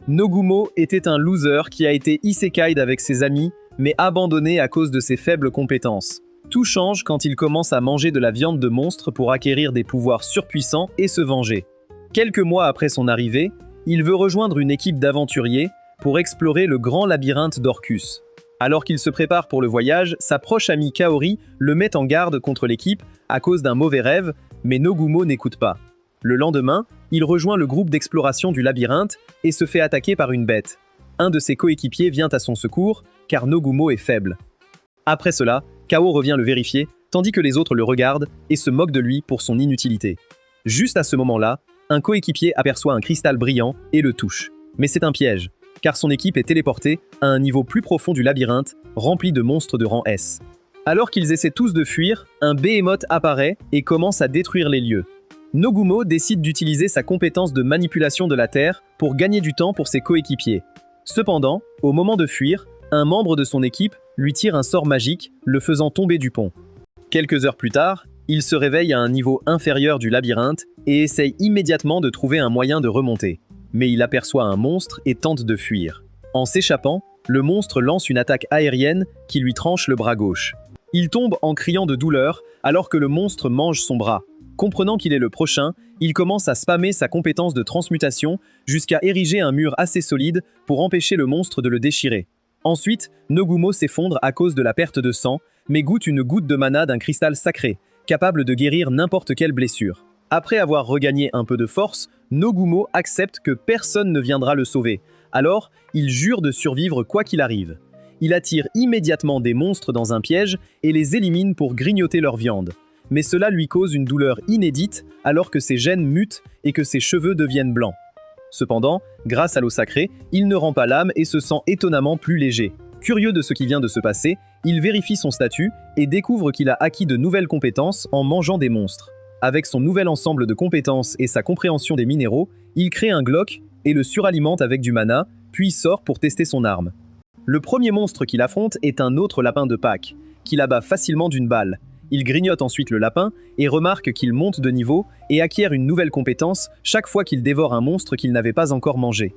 Nogumo était un loser qui a été isekai'd avec ses amis, mais abandonné à cause de ses faibles compétences. Tout change quand il commence à manger de la viande de monstre pour acquérir des pouvoirs surpuissants et se venger. Quelques mois après son arrivée, il veut rejoindre une équipe d'aventuriers pour explorer le grand labyrinthe d'Orcus. Alors qu'il se prépare pour le voyage, sa proche amie Kaori le met en garde contre l'équipe à cause d'un mauvais rêve, mais Nogumo n'écoute pas. Le lendemain, il rejoint le groupe d'exploration du labyrinthe et se fait attaquer par une bête. Un de ses coéquipiers vient à son secours, car Nogumo est faible. Après cela, Kao revient le vérifier, tandis que les autres le regardent et se moquent de lui pour son inutilité. Juste à ce moment-là, un coéquipier aperçoit un cristal brillant et le touche. Mais c'est un piège, car son équipe est téléportée à un niveau plus profond du labyrinthe, rempli de monstres de rang S. Alors qu'ils essaient tous de fuir, un behemoth apparaît et commence à détruire les lieux. Nogumo décide d'utiliser sa compétence de manipulation de la Terre pour gagner du temps pour ses coéquipiers. Cependant, au moment de fuir, un membre de son équipe lui tire un sort magique, le faisant tomber du pont. Quelques heures plus tard, il se réveille à un niveau inférieur du labyrinthe et essaye immédiatement de trouver un moyen de remonter. Mais il aperçoit un monstre et tente de fuir. En s'échappant, le monstre lance une attaque aérienne qui lui tranche le bras gauche. Il tombe en criant de douleur alors que le monstre mange son bras. Comprenant qu'il est le prochain, il commence à spammer sa compétence de transmutation jusqu'à ériger un mur assez solide pour empêcher le monstre de le déchirer. Ensuite, Nogumo s'effondre à cause de la perte de sang, mais goûte une goutte de mana d'un cristal sacré, capable de guérir n'importe quelle blessure. Après avoir regagné un peu de force, Nogumo accepte que personne ne viendra le sauver. Alors, il jure de survivre quoi qu'il arrive. Il attire immédiatement des monstres dans un piège et les élimine pour grignoter leur viande. Mais cela lui cause une douleur inédite alors que ses gènes mutent et que ses cheveux deviennent blancs. Cependant, grâce à l'eau sacrée, il ne rend pas l'âme et se sent étonnamment plus léger. Curieux de ce qui vient de se passer, il vérifie son statut et découvre qu'il a acquis de nouvelles compétences en mangeant des monstres. Avec son nouvel ensemble de compétences et sa compréhension des minéraux, il crée un Glock et le suralimente avec du mana, puis sort pour tester son arme. Le premier monstre qu'il affronte est un autre lapin de Pâques, qu'il abat facilement d'une balle. Il grignote ensuite le lapin et remarque qu'il monte de niveau et acquiert une nouvelle compétence chaque fois qu'il dévore un monstre qu'il n'avait pas encore mangé.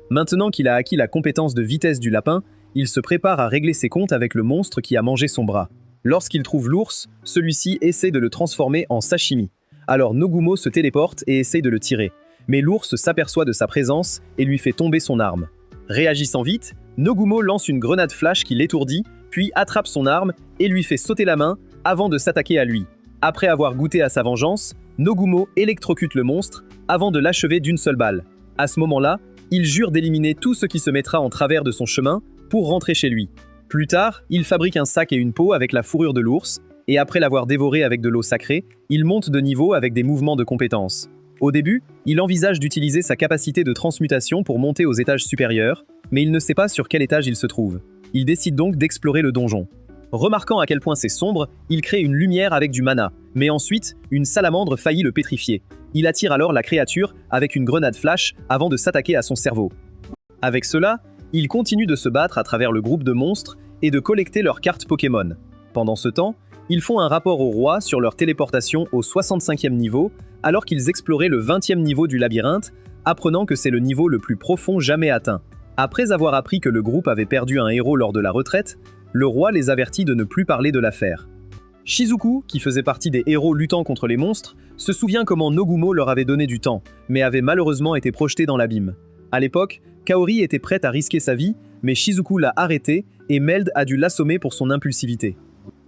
Maintenant qu'il a acquis la compétence de vitesse du lapin, il se prépare à régler ses comptes avec le monstre qui a mangé son bras. Lorsqu'il trouve l'ours, celui-ci essaie de le transformer en sashimi. Alors Nogumo se téléporte et essaie de le tirer. Mais l'ours s'aperçoit de sa présence et lui fait tomber son arme. Réagissant vite, Nogumo lance une grenade flash qui l'étourdit, puis attrape son arme et lui fait sauter la main avant de s'attaquer à lui. Après avoir goûté à sa vengeance, Nogumo électrocute le monstre avant de l'achever d'une seule balle. À ce moment-là, il jure d'éliminer tout ce qui se mettra en travers de son chemin pour rentrer chez lui. Plus tard, il fabrique un sac et une peau avec la fourrure de l'ours, et après l'avoir dévoré avec de l'eau sacrée, il monte de niveau avec des mouvements de compétences. Au début, il envisage d'utiliser sa capacité de transmutation pour monter aux étages supérieurs, mais il ne sait pas sur quel étage il se trouve. Il décide donc d'explorer le donjon. Remarquant à quel point c'est sombre, il crée une lumière avec du mana, mais ensuite, une salamandre faillit le pétrifier. Il attire alors la créature avec une grenade flash avant de s'attaquer à son cerveau. Avec cela, il continue de se battre à travers le groupe de monstres et de collecter leurs cartes Pokémon. Pendant ce temps, ils font un rapport au roi sur leur téléportation au 65e niveau, alors qu'ils exploraient le 20e niveau du labyrinthe, apprenant que c'est le niveau le plus profond jamais atteint. Après avoir appris que le groupe avait perdu un héros lors de la retraite, le roi les avertit de ne plus parler de l'affaire. Shizuku, qui faisait partie des héros luttant contre les monstres, se souvient comment Nogumo leur avait donné du temps, mais avait malheureusement été projeté dans l'abîme. À l'époque, Kaori était prête à risquer sa vie, mais Shizuku l'a arrêté et Meld a dû l'assommer pour son impulsivité.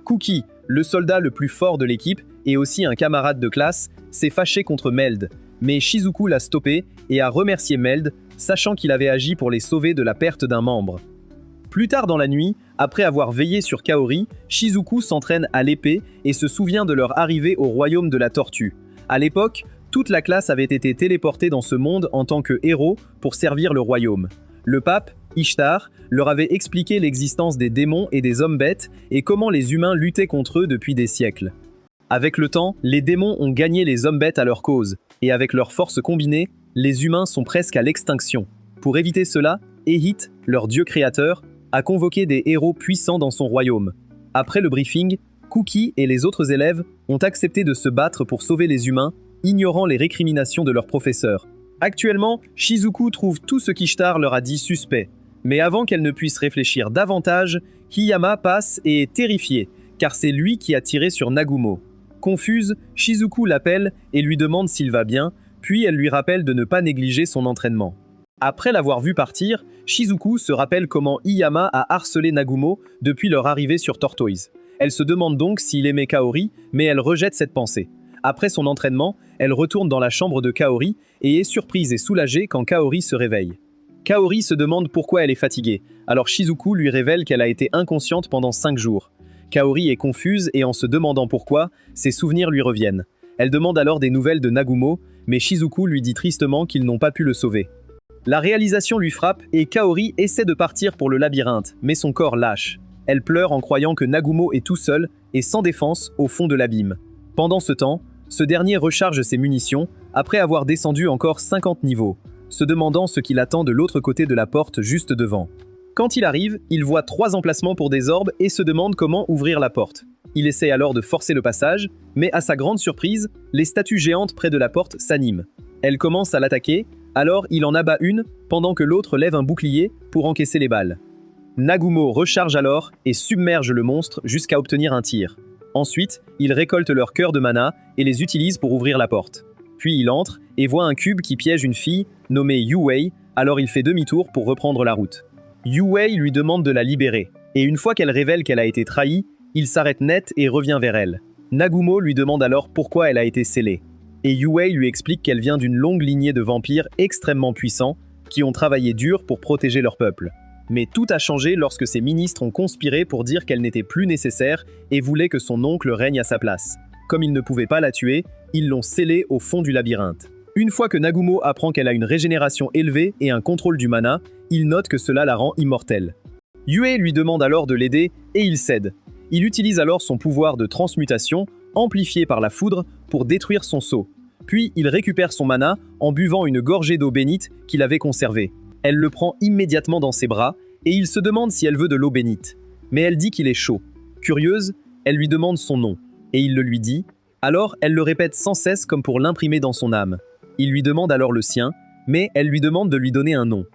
Kuki, le soldat le plus fort de l'équipe et aussi un camarade de classe, s'est fâché contre Meld, mais Shizuku l'a stoppé et a remercié Meld, sachant qu'il avait agi pour les sauver de la perte d'un membre. Plus tard dans la nuit, après avoir veillé sur Kaori, Shizuku s'entraîne à l'épée et se souvient de leur arrivée au royaume de la tortue. À l'époque, toute la classe avait été téléportée dans ce monde en tant que héros pour servir le royaume. Le pape, Ishtar, leur avait expliqué l'existence des démons et des hommes bêtes et comment les humains luttaient contre eux depuis des siècles. Avec le temps, les démons ont gagné les hommes bêtes à leur cause, et avec leurs forces combinées, les humains sont presque à l'extinction. Pour éviter cela, Ehit, leur dieu créateur, a convoqué des héros puissants dans son royaume. Après le briefing, Kuki et les autres élèves ont accepté de se battre pour sauver les humains, ignorant les récriminations de leur professeur. Actuellement, Shizuku trouve tout ce qu'Ishtar leur a dit suspect. Mais avant qu'elle ne puisse réfléchir davantage, Hiyama passe et est terrifié, car c'est lui qui a tiré sur Nagumo. Confuse, Shizuku l'appelle et lui demande s'il va bien, puis elle lui rappelle de ne pas négliger son entraînement. Après l'avoir vu partir, Shizuku se rappelle comment Hiyama a harcelé Nagumo depuis leur arrivée sur Tortoise. Elle se demande donc s'il aimait Kaori, mais elle rejette cette pensée. Après son entraînement, elle retourne dans la chambre de Kaori et est surprise et soulagée quand Kaori se réveille. Kaori se demande pourquoi elle est fatiguée, alors Shizuku lui révèle qu'elle a été inconsciente pendant 5 jours. Kaori est confuse et en se demandant pourquoi, ses souvenirs lui reviennent. Elle demande alors des nouvelles de Nagumo, mais Shizuku lui dit tristement qu'ils n'ont pas pu le sauver. La réalisation lui frappe et Kaori essaie de partir pour le labyrinthe, mais son corps lâche. Elle pleure en croyant que Nagumo est tout seul et sans défense au fond de l'abîme. Pendant ce temps, ce dernier recharge ses munitions après avoir descendu encore 50 niveaux, se demandant ce qu'il attend de l'autre côté de la porte juste devant. Quand il arrive, il voit 3 emplacements pour des orbes et se demande comment ouvrir la porte. Il essaie alors de forcer le passage, mais à sa grande surprise, les statues géantes près de la porte s'animent. Elle commence à l'attaquer, alors il en abat une, pendant que l'autre lève un bouclier pour encaisser les balles. Nagumo recharge alors et submerge le monstre jusqu'à obtenir un tir. Ensuite, il récolte leur cœur de mana et les utilise pour ouvrir la porte. Puis il entre et voit un cube qui piège une fille nommée Yuwei, alors il fait demi-tour pour reprendre la route. Yuwei lui demande de la libérer, et une fois qu'elle révèle qu'elle a été trahie, il s'arrête net et revient vers elle. Nagumo lui demande alors pourquoi elle a été scellée, et Yuwei lui explique qu'elle vient d'une longue lignée de vampires extrêmement puissants qui ont travaillé dur pour protéger leur peuple. Mais tout a changé lorsque ses ministres ont conspiré pour dire qu'elle n'était plus nécessaire et voulaient que son oncle règne à sa place. Comme ils ne pouvaient pas la tuer, ils l'ont scellée au fond du labyrinthe. Une fois que Nagumo apprend qu'elle a une régénération élevée et un contrôle du mana, il note que cela la rend immortelle. Yuei lui demande alors de l'aider et il cède. Il utilise alors son pouvoir de transmutation, amplifié par la foudre, pour détruire son sceau. Puis il récupère son mana en buvant une gorgée d'eau bénite qu'il avait conservée. Elle le prend immédiatement dans ses bras et il se demande si elle veut de l'eau bénite. Mais elle dit qu'il est chaud. Curieuse, elle lui demande son nom et il le lui dit. Alors elle le répète sans cesse comme pour l'imprimer dans son âme. Il lui demande alors le sien, mais elle lui demande de lui donner un nom.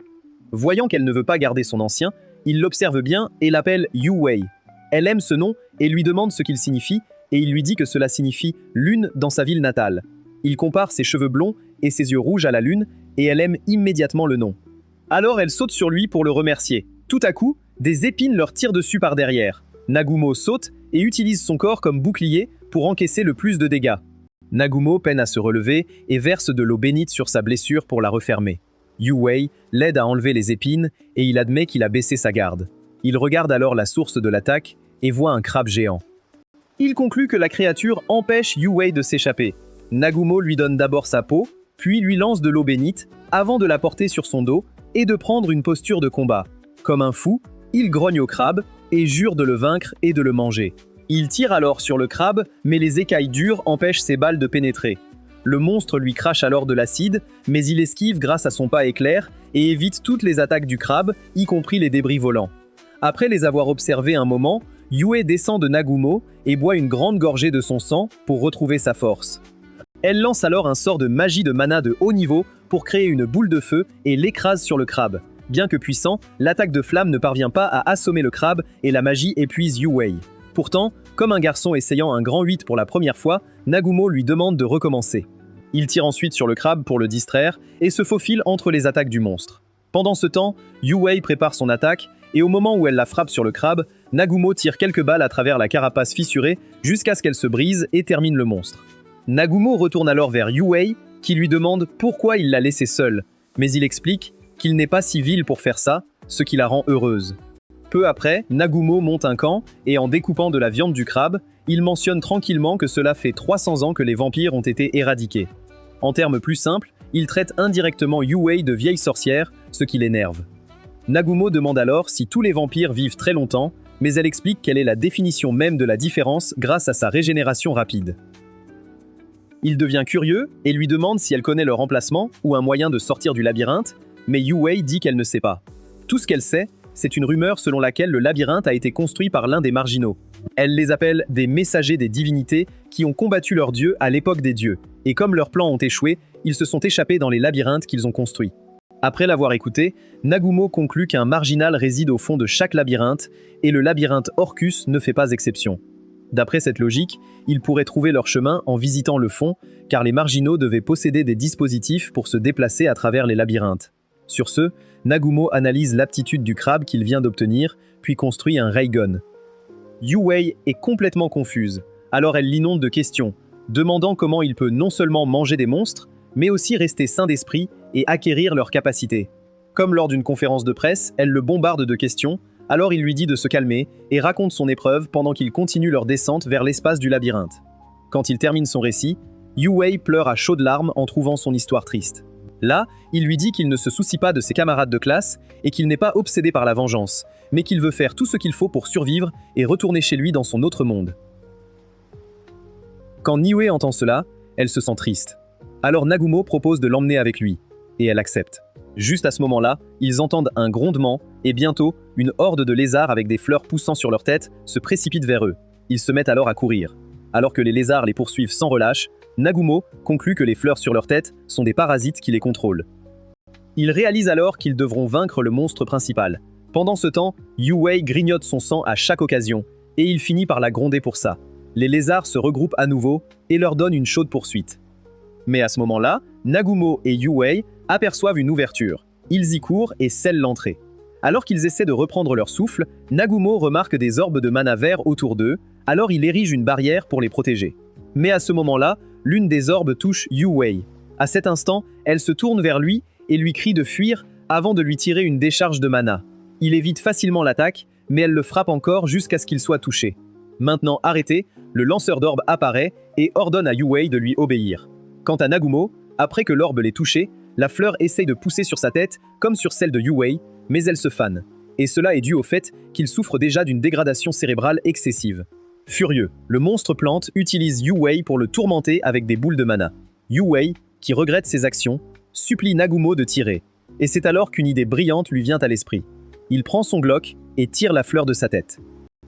Voyant qu'elle ne veut pas garder son ancien, il l'observe bien et l'appelle Yuwei. Elle aime ce nom et lui demande ce qu'il signifie et il lui dit que cela signifie lune dans sa ville natale. Il compare ses cheveux blonds et ses yeux rouges à la lune et elle aime immédiatement le nom. Alors elle saute sur lui pour le remercier. Tout à coup, des épines leur tirent dessus par derrière. Nagumo saute et utilise son corps comme bouclier pour encaisser le plus de dégâts. Nagumo peine à se relever et verse de l'eau bénite sur sa blessure pour la refermer. Yuwei l'aide à enlever les épines et il admet qu'il a baissé sa garde. Il regarde alors la source de l'attaque et voit un crabe géant. Il conclut que la créature empêche Yuwei de s'échapper. Nagumo lui donne d'abord sa peau, puis lui lance de l'eau bénite, avant de la porter sur son dos et de prendre une posture de combat. Comme un fou, il grogne au crabe et jure de le vaincre et de le manger. Il tire alors sur le crabe, mais les écailles dures empêchent ses balles de pénétrer. Le monstre lui crache alors de l'acide, mais il esquive grâce à son pas éclair et évite toutes les attaques du crabe, y compris les débris volants. Après les avoir observés un moment, Yuei descend de Nagumo et boit une grande gorgée de son sang pour retrouver sa force. Elle lance alors un sort de magie de mana de haut niveau pour créer une boule de feu et l'écrase sur le crabe. Bien que puissant, l'attaque de flamme ne parvient pas à assommer le crabe et la magie épuise Yuei. Pourtant, comme un garçon essayant un grand 8 pour la première fois, Nagumo lui demande de recommencer. Il tire ensuite sur le crabe pour le distraire et se faufile entre les attaques du monstre. Pendant ce temps, Yuei prépare son attaque et au moment où elle la frappe sur le crabe, Nagumo tire quelques balles à travers la carapace fissurée jusqu'à ce qu'elle se brise et termine le monstre. Nagumo retourne alors vers Yuei qui lui demande pourquoi il l'a laissée seule, mais il explique qu'il n'est pas si vil pour faire ça, ce qui la rend heureuse. Peu après, Nagumo monte un camp et en découpant de la viande du crabe, il mentionne tranquillement que cela fait 300 ans que les vampires ont été éradiqués. En termes plus simples, il traite indirectement Yuei de vieille sorcière, ce qui l'énerve. Nagumo demande alors si tous les vampires vivent très longtemps, mais elle explique quelle est la définition même de la différence grâce à sa régénération rapide. Il devient curieux et lui demande si elle connaît leur emplacement ou un moyen de sortir du labyrinthe, mais Yuei dit qu'elle ne sait pas. Tout ce qu'elle sait, c'est une rumeur selon laquelle le labyrinthe a été construit par l'un des marginaux. Elle les appelle des messagers des divinités qui ont combattu leurs dieux à l'époque des dieux, et comme leurs plans ont échoué, ils se sont échappés dans les labyrinthes qu'ils ont construits. Après l'avoir écouté, Nagumo conclut qu'un marginal réside au fond de chaque labyrinthe, et le labyrinthe Orcus ne fait pas exception. D'après cette logique, ils pourraient trouver leur chemin en visitant le fond, car les marginaux devaient posséder des dispositifs pour se déplacer à travers les labyrinthes. Sur ce, Nagumo analyse l'aptitude du crabe qu'il vient d'obtenir, puis construit un Raygun. Yue est complètement confuse, alors elle l'inonde de questions, demandant comment il peut non seulement manger des monstres, mais aussi rester sain d'esprit et acquérir leurs capacités. Comme lors d'une conférence de presse, elle le bombarde de questions, alors il lui dit de se calmer et raconte son épreuve pendant qu'ils continuent leur descente vers l'espace du labyrinthe. Quand il termine son récit, Yue pleure à chaudes larmes en trouvant son histoire triste. Là, il lui dit qu'il ne se soucie pas de ses camarades de classe et qu'il n'est pas obsédé par la vengeance, mais qu'il veut faire tout ce qu'il faut pour survivre et retourner chez lui dans son autre monde. Quand Niue entend cela, elle se sent triste. Alors Nagumo propose de l'emmener avec lui, et elle accepte. Juste à ce moment-là, ils entendent un grondement, et bientôt, une horde de lézards avec des fleurs poussant sur leur tête se précipite vers eux. Ils se mettent alors à courir. Alors que les lézards les poursuivent sans relâche, Nagumo conclut que les fleurs sur leur tête sont des parasites qui les contrôlent. Ils réalisent alors qu'ils devront vaincre le monstre principal. Pendant ce temps, Yue grignote son sang à chaque occasion, et il finit par la gronder pour ça. Les lézards se regroupent à nouveau et leur donnent une chaude poursuite. Mais à ce moment-là, Nagumo et Yue aperçoivent une ouverture. Ils y courent et scellent l'entrée. Alors qu'ils essaient de reprendre leur souffle, Nagumo remarque des orbes de mana vert autour d'eux, alors il érige une barrière pour les protéger. Mais à ce moment-là, l'une des orbes touche Yue. À cet instant, elle se tourne vers lui et lui crie de fuir avant de lui tirer une décharge de mana. Il évite facilement l'attaque, mais elle le frappe encore jusqu'à ce qu'il soit touché. Maintenant arrêté, le lanceur d'orbes apparaît et ordonne à Yue de lui obéir. Quant à Nagumo, après que l'orbe l'ait touché, la fleur essaye de pousser sur sa tête comme sur celle de Yue, mais elle se fane. Et cela est dû au fait qu'il souffre déjà d'une dégradation cérébrale excessive. Furieux, le monstre plante utilise Yue pour le tourmenter avec des boules de mana. Yue, qui regrette ses actions, supplie Nagumo de tirer. Et c'est alors qu'une idée brillante lui vient à l'esprit. Il prend son Glock et tire la fleur de sa tête.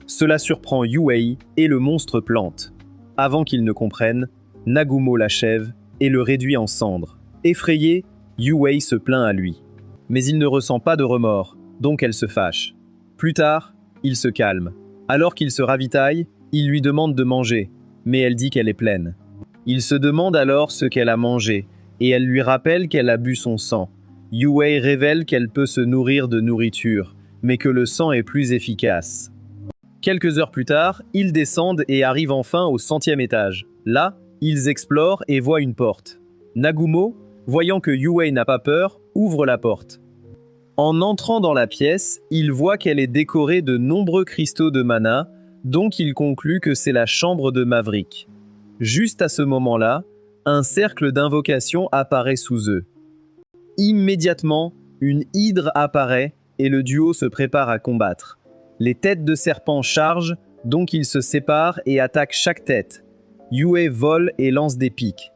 Cela surprend Yue et le monstre plante. Avant qu'il ne comprenne, Nagumo l'achève et le réduit en cendres. Effrayé, Yue se plaint à lui. Mais il ne ressent pas de remords, donc elle se fâche. Plus tard, il se calme. Alors qu'il se ravitaille, il lui demande de manger, mais elle dit qu'elle est pleine. Il se demande alors ce qu'elle a mangé, et elle lui rappelle qu'elle a bu son sang. Yue révèle qu'elle peut se nourrir de nourriture, mais que le sang est plus efficace. Quelques heures plus tard, ils descendent et arrivent enfin au 100e étage. Là, ils explorent et voient une porte. Nagumo, voyant que Yue n'a pas peur, ouvre la porte. En entrant dans la pièce, il voit qu'elle est décorée de nombreux cristaux de mana, donc il conclut que c'est la chambre de Maverick. Juste à ce moment-là, un cercle d'invocation apparaît sous eux. Immédiatement, une hydre apparaît et le duo se prépare à combattre. Les têtes de serpent chargent, donc ils se séparent et attaquent chaque tête. Yue vole et lance des pics.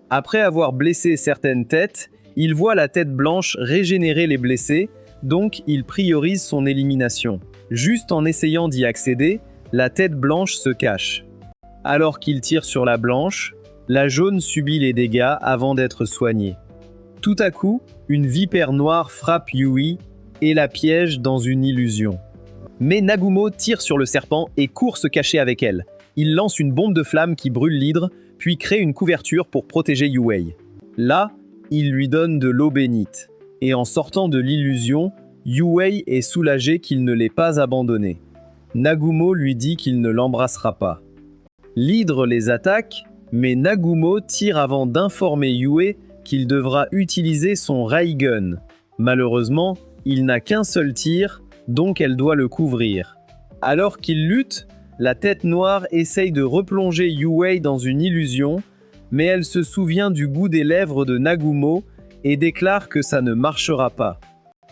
Après avoir blessé certaines têtes, il voit la tête blanche régénérer les blessés, donc il priorise son élimination. Juste en essayant d'y accéder, la tête blanche se cache. Alors qu'il tire sur la blanche, la jaune subit les dégâts avant d'être soignée. Tout à coup, une vipère noire frappe Yui et la piège dans une illusion. Mais Nagumo tire sur le serpent et court se cacher avec elle. Il lance une bombe de flamme qui brûle l'hydre, puis crée une couverture pour protéger Yue. Là, il lui donne de l'eau bénite. Et en sortant de l'illusion, Yue est soulagé qu'il ne l'ait pas abandonné. Nagumo lui dit qu'il ne l'embrassera pas. L'hydre les attaque, mais Nagumo tire avant d'informer Yue qu'il devra utiliser son Raygun. Malheureusement, il n'a qu'un seul tir, donc elle doit le couvrir. Alors qu'il lutte, la tête noire essaye de replonger Yue dans une illusion, mais elle se souvient du goût des lèvres de Nagumo et déclare que ça ne marchera pas.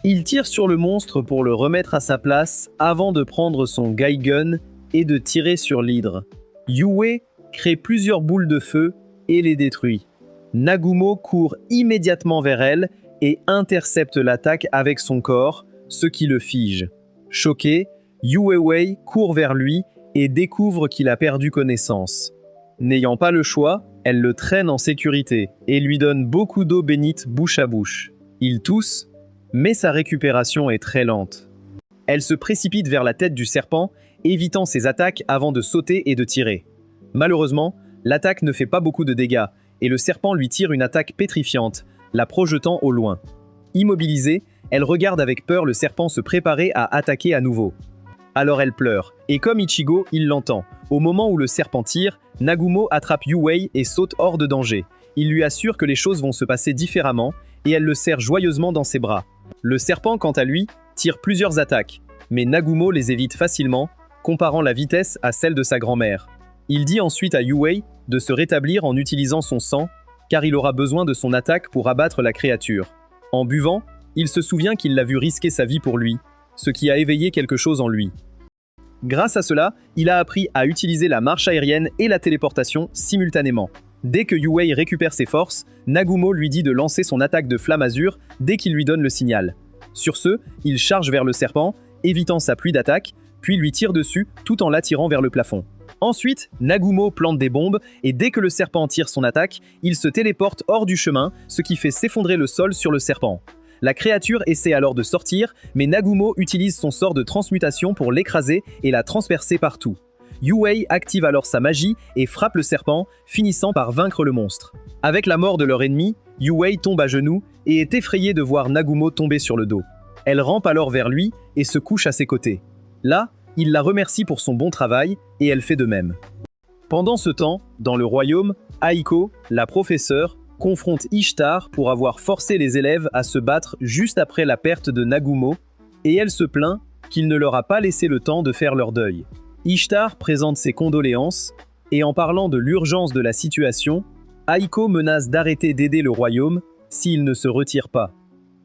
Il tire sur le monstre pour le remettre à sa place avant de prendre son Gaigun et de tirer sur l'hydre. Yue crée plusieurs boules de feu et les détruit. Nagumo court immédiatement vers elle et intercepte l'attaque avec son corps, ce qui le fige. Choqué, Yue court vers lui et découvre qu'il a perdu connaissance. N'ayant pas le choix, Elle le traîne en sécurité et lui donne beaucoup d'eau bénite bouche à bouche. Il tousse, mais sa récupération est très lente. Elle se précipite vers la tête du serpent, évitant ses attaques avant de sauter et de tirer. Malheureusement, l'attaque ne fait pas beaucoup de dégâts, et le serpent lui tire une attaque pétrifiante, la projetant au loin. Immobilisée, elle regarde avec peur le serpent se préparer à attaquer à nouveau. Alors elle pleure, et comme Ichigo, il l'entend. Au moment où le serpent tire, Nagumo attrape Yue et saute hors de danger. Il lui assure que les choses vont se passer différemment, et elle le serre joyeusement dans ses bras. Le serpent, quant à lui, tire plusieurs attaques, mais Nagumo les évite facilement, comparant la vitesse à celle de sa grand-mère. Il dit ensuite à Yue de se rétablir en utilisant son sang, car il aura besoin de son attaque pour abattre la créature. En buvant, il se souvient qu'il l'a vu risquer sa vie pour lui, ce qui a éveillé quelque chose en lui. Grâce à cela, il a appris à utiliser la marche aérienne et la téléportation simultanément. Dès que Yue récupère ses forces, Nagumo lui dit de lancer son attaque de flamme azur dès qu'il lui donne le signal. Sur ce, il charge vers le serpent, évitant sa pluie d'attaques, puis lui tire dessus tout en l'attirant vers le plafond. Ensuite, Nagumo plante des bombes et dès que le serpent tire son attaque, il se téléporte hors du chemin, ce qui fait s'effondrer le sol sur le serpent. La créature essaie alors de sortir, mais Nagumo utilise son sort de transmutation pour l'écraser et la transpercer partout. Yue active alors sa magie et frappe le serpent, finissant par vaincre le monstre. Avec la mort de leur ennemi, Yue tombe à genoux et est effrayée de voir Nagumo tomber sur le dos. Elle rampe alors vers lui et se couche à ses côtés. Là, il la remercie pour son bon travail et elle fait de même. Pendant ce temps, dans le royaume, Aiko, la professeure, confronte Ishtar pour avoir forcé les élèves à se battre juste après la perte de Nagumo, et elle se plaint qu'il ne leur a pas laissé le temps de faire leur deuil. Ishtar présente ses condoléances, et en parlant de l'urgence de la situation, Aiko menace d'arrêter d'aider le royaume s'il ne se retire pas.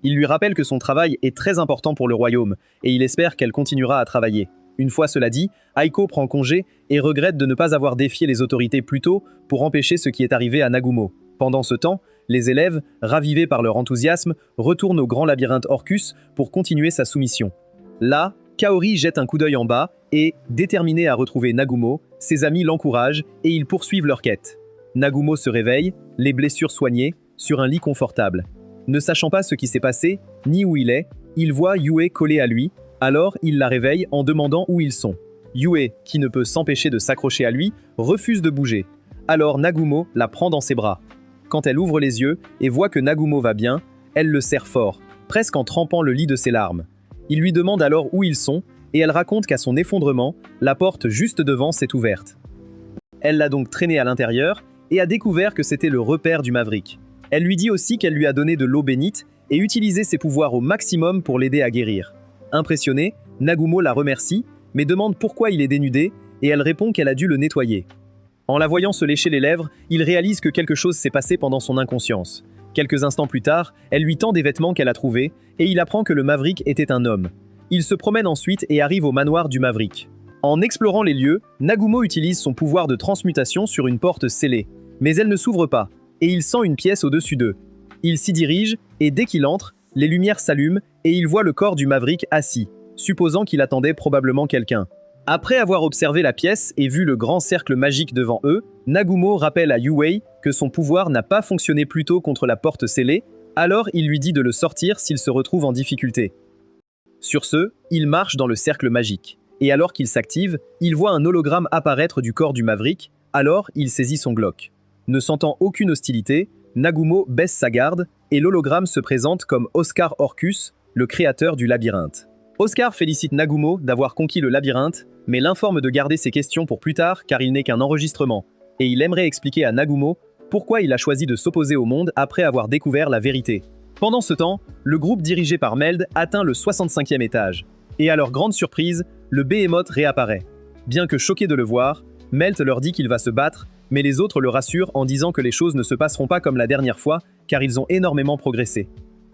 Il lui rappelle que son travail est très important pour le royaume, et il espère qu'elle continuera à travailler. Une fois cela dit, Aiko prend congé et regrette de ne pas avoir défié les autorités plus tôt pour empêcher ce qui est arrivé à Nagumo. Pendant ce temps, les élèves, ravivés par leur enthousiasme, retournent au grand labyrinthe Orcus pour continuer sa soumission. Là, Kaori jette un coup d'œil en bas et, déterminé à retrouver Nagumo, ses amis l'encouragent et ils poursuivent leur quête. Nagumo se réveille, les blessures soignées, sur un lit confortable. Ne sachant pas ce qui s'est passé, ni où il est, il voit Yue collée à lui, alors il la réveille en demandant où ils sont. Yue, qui ne peut s'empêcher de s'accrocher à lui, refuse de bouger. Alors Nagumo la prend dans ses bras. Quand elle ouvre les yeux et voit que Nagumo va bien, elle le serre fort, presque en trempant le lit de ses larmes. Il lui demande alors où ils sont, et elle raconte qu'à son effondrement, la porte juste devant s'est ouverte. Elle l'a donc traîné à l'intérieur, et a découvert que c'était le repère du Maverick. Elle lui dit aussi qu'elle lui a donné de l'eau bénite, et utilisé ses pouvoirs au maximum pour l'aider à guérir. Impressionné, Nagumo la remercie, mais demande pourquoi il est dénudé, et elle répond qu'elle a dû le nettoyer. En la voyant se lécher les lèvres, il réalise que quelque chose s'est passé pendant son inconscience. Quelques instants plus tard, elle lui tend des vêtements qu'elle a trouvés, et il apprend que le Maverick était un homme. Il se promène ensuite et arrive au manoir du Maverick. En explorant les lieux, Nagumo utilise son pouvoir de transmutation sur une porte scellée. Mais elle ne s'ouvre pas, et il sent une pièce au-dessus d'eux. Il s'y dirige, et dès qu'il entre, les lumières s'allument, et il voit le corps du Maverick assis, supposant qu'il attendait probablement quelqu'un. Après avoir observé la pièce et vu le grand cercle magique devant eux, Nagumo rappelle à Yue que son pouvoir n'a pas fonctionné plus tôt contre la porte scellée, alors il lui dit de le sortir s'il se retrouve en difficulté. Sur ce, il marche dans le cercle magique, et alors qu'il s'active, il voit un hologramme apparaître du corps du Maverick, alors il saisit son Glock. Ne sentant aucune hostilité, Nagumo baisse sa garde, et l'hologramme se présente comme Oscar Orcus, le créateur du labyrinthe. Oscar félicite Nagumo d'avoir conquis le labyrinthe, mais l'informe de garder ses questions pour plus tard car il n'est qu'un enregistrement, et il aimerait expliquer à Nagumo pourquoi il a choisi de s'opposer au monde après avoir découvert la vérité. Pendant ce temps, le groupe dirigé par Meld atteint le 65e étage, et à leur grande surprise, le Behemoth réapparaît. Bien que choqué de le voir, Meld leur dit qu'il va se battre, mais les autres le rassurent en disant que les choses ne se passeront pas comme la dernière fois, car ils ont énormément progressé.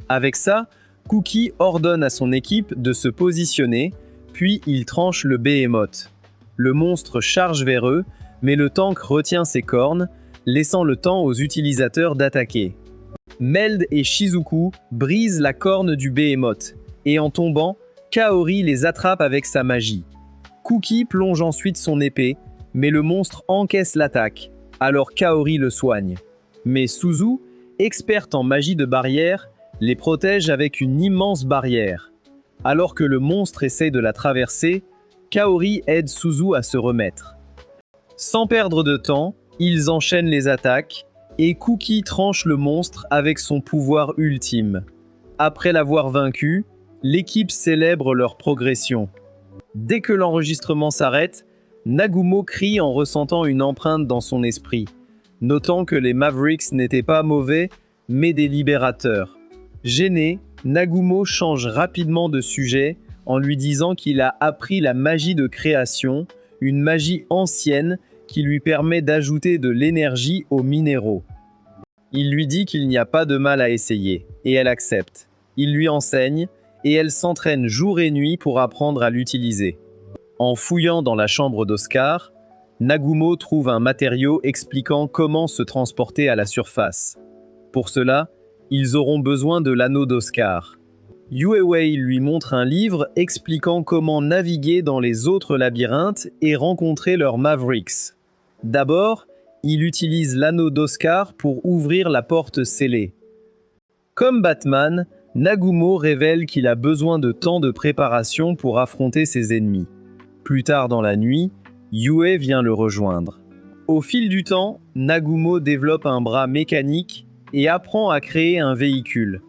Avec ça, Cookie ordonne à son équipe de se positionner, puis il tranche le Behemoth. Le monstre charge vers eux, mais le tank retient ses cornes, laissant le temps aux utilisateurs d'attaquer. Meld et Shizuku brisent la corne du Behemoth, et en tombant, Kaori les attrape avec sa magie. Cookie plonge ensuite son épée, mais le monstre encaisse l'attaque, Alors Kaori le soigne. Mais Suzu, experte en magie de barrière, les protège avec une immense barrière. Alors que le monstre essaie de la traverser, Kaori aide Suzu à se remettre. Sans perdre de temps, ils enchaînent les attaques, et Cookie tranche le monstre avec son pouvoir ultime. Après l'avoir vaincu, l'équipe célèbre leur progression. Dès que l'enregistrement s'arrête, Nagumo crie en ressentant une empreinte dans son esprit, notant que les Mavericks n'étaient pas mauvais, mais des libérateurs. Gêné, Nagumo change rapidement de sujet en lui disant qu'il a appris la magie de création, une magie ancienne qui lui permet d'ajouter de l'énergie aux minéraux. Il lui dit qu'il n'y a pas de mal à essayer, et elle accepte. Il lui enseigne, et elle s'entraîne jour et nuit pour apprendre à l'utiliser. En fouillant dans la chambre d'Oscar, Nagumo trouve un matériau expliquant comment se transporter à la surface. Pour cela, ils auront besoin de l'anneau d'Oscar. Yuewei lui montre un livre expliquant comment naviguer dans les autres labyrinthes et rencontrer leurs Mavericks. D'abord, il utilise l'anneau d'Oscar pour ouvrir la porte scellée. Comme Batman, Nagumo révèle qu'il a besoin de temps de préparation pour affronter ses ennemis. Plus tard dans la nuit, Yue vient le rejoindre. Au fil du temps, Nagumo développe un bras mécanique et apprend à créer un véhicule.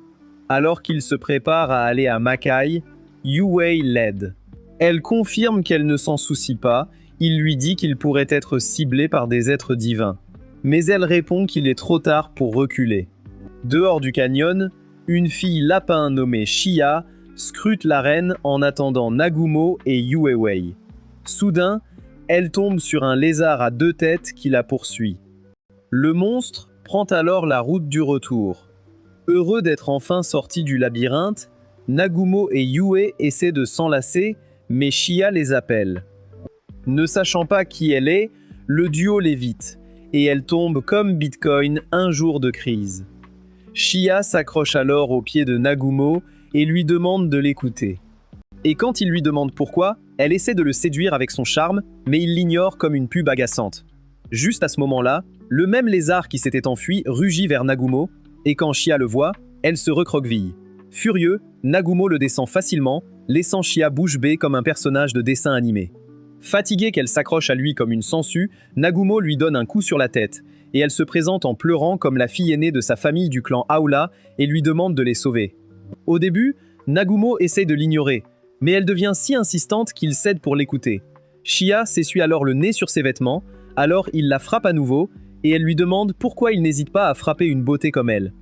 Alors qu'il se prépare à aller à Makai, Yue l'aide. Elle confirme qu'elle ne s'en soucie pas, il lui dit qu'il pourrait être ciblé par des êtres divins. Mais elle répond qu'il est trop tard pour reculer. Dehors du canyon, une fille lapin nommée Shia scrute l'arène en attendant Nagumo et Yuewei. Soudain, elle tombe sur un lézard à deux têtes qui la poursuit. Le monstre prend alors la route du retour. Heureux d'être enfin sortis du labyrinthe, Nagumo et Yue essaient de s'enlacer, mais Shia les appelle. Ne sachant pas qui elle est, le duo l'évite, et elle tombe comme Bitcoin un jour de crise. Shia s'accroche alors au pied de Nagumo et lui demande de l'écouter. Et quand il lui demande pourquoi, elle essaie de le séduire avec son charme, mais il l'ignore comme une pub agaçante. Juste à ce moment-là, le même lézard qui s'était enfui rugit vers Nagumo, et quand Shia le voit, elle se recroqueville. Furieux, Nagumo le descend facilement, laissant Shia bouche bée comme un personnage de dessin animé. Fatiguée qu'elle s'accroche à lui comme une sangsue, Nagumo lui donne un coup sur la tête, et elle se présente en pleurant comme la fille aînée de sa famille du clan Aula et lui demande de les sauver. Au début, Nagumo essaie de l'ignorer, mais elle devient si insistante qu'il cède pour l'écouter. Shia s'essuie alors le nez sur ses vêtements, alors il la frappe à nouveau, et elle lui demande pourquoi il n'hésite pas à frapper une beauté comme elle.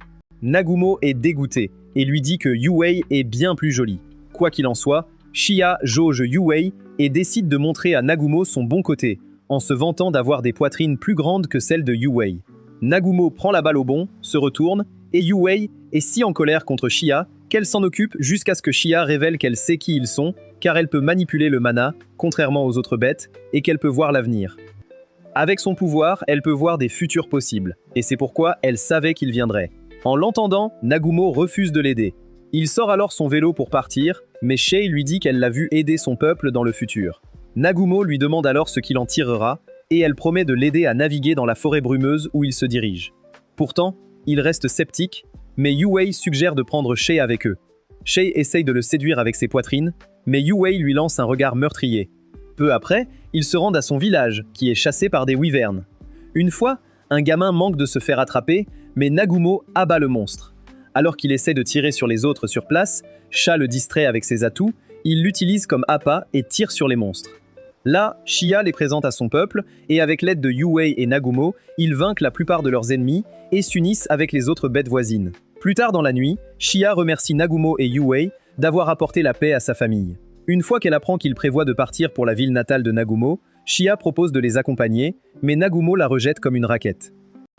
Nagumo est dégoûté, et lui dit que Yuewei est bien plus jolie. Quoi qu'il en soit, Shia jauge Yuewei et décide de montrer à Nagumo son bon côté, en se vantant d'avoir des poitrines plus grandes que celles de Yuewei. Nagumo prend la balle au bond, se retourne, et Yuewei est si en colère contre Shia qu'elle s'en occupe jusqu'à ce que Shia révèle qu'elle sait qui ils sont, car elle peut manipuler le mana, contrairement aux autres bêtes, et qu'elle peut voir l'avenir. Avec son pouvoir, elle peut voir des futurs possibles, et c'est pourquoi elle savait qu'il viendrait. En l'entendant, Nagumo refuse de l'aider. Il sort alors son vélo pour partir, mais Shay lui dit qu'elle l'a vu aider son peuple dans le futur. Nagumo lui demande alors ce qu'il en tirera, et elle promet de l'aider à naviguer dans la forêt brumeuse où il se dirige. Pourtant, il reste sceptique, mais Yuewei suggère de prendre Shay avec eux. Shay essaye de le séduire avec ses poitrines, mais Yuewei lui lance un regard meurtrier. Peu après, ils se rendent à son village, qui est chassé par des wyverns. Une fois, un gamin manque de se faire attraper, mais Nagumo abat le monstre. Alors qu'il essaie de tirer sur les autres sur place, Sha le distrait avec ses atouts, il l'utilise comme appât et tire sur les monstres. Là, Shia les présente à son peuple, et avec l'aide de Yuewei et Nagumo, ils vainquent la plupart de leurs ennemis et s'unissent avec les autres bêtes voisines. Plus tard dans la nuit, Shia remercie Nagumo et Yuewei d'avoir apporté la paix à sa famille. Une fois qu'elle apprend qu'il prévoit de partir pour la ville natale de Nagumo, Shia propose de les accompagner, mais Nagumo la rejette comme une raquette.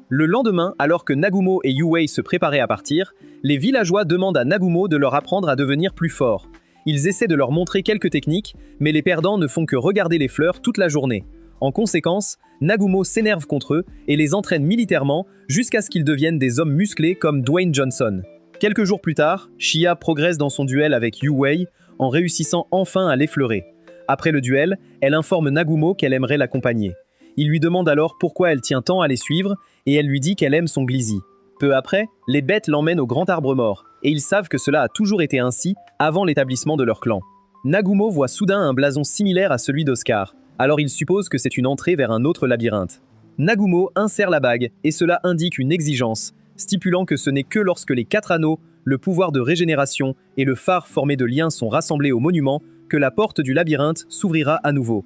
Le lendemain, alors que Nagumo et Yuewei se préparaient à partir, les villageois demandent à Nagumo de leur apprendre à devenir plus forts. Ils essaient de leur montrer quelques techniques, mais les perdants ne font que regarder les fleurs toute la journée. En conséquence, Nagumo s'énerve contre eux et les entraîne militairement jusqu'à ce qu'ils deviennent des hommes musclés comme Dwayne Johnson. Quelques jours plus tard, Shia progresse dans son duel avec Yuewei en réussissant enfin à l'effleurer. Après le duel, elle informe Nagumo qu'elle aimerait l'accompagner. Il lui demande alors pourquoi elle tient tant à les suivre, et elle lui dit qu'elle aime son Glizy. Peu après, les bêtes l'emmènent au grand arbre mort, et ils savent que cela a toujours été ainsi avant l'établissement de leur clan. Nagumo voit soudain un blason similaire à celui d'Oscar, alors il suppose que c'est une entrée vers un autre labyrinthe. Nagumo insère la bague, et cela indique une exigence, stipulant que ce n'est que lorsque les 4 anneaux, le pouvoir de régénération et le phare formé de liens sont rassemblés au monument que la porte du labyrinthe s'ouvrira à nouveau.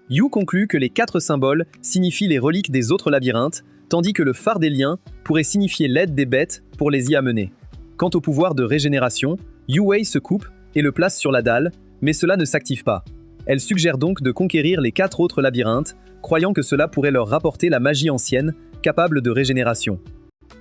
Yu conclut que les 4 symboles signifient les reliques des autres labyrinthes, tandis que le phare des liens pourrait signifier l'aide des bêtes pour les y amener. Quant au pouvoir de régénération, Yue se coupe et le place sur la dalle, mais cela ne s'active pas. Elle suggère donc de conquérir les 4 autres labyrinthes, croyant que cela pourrait leur rapporter la magie ancienne, capable de régénération.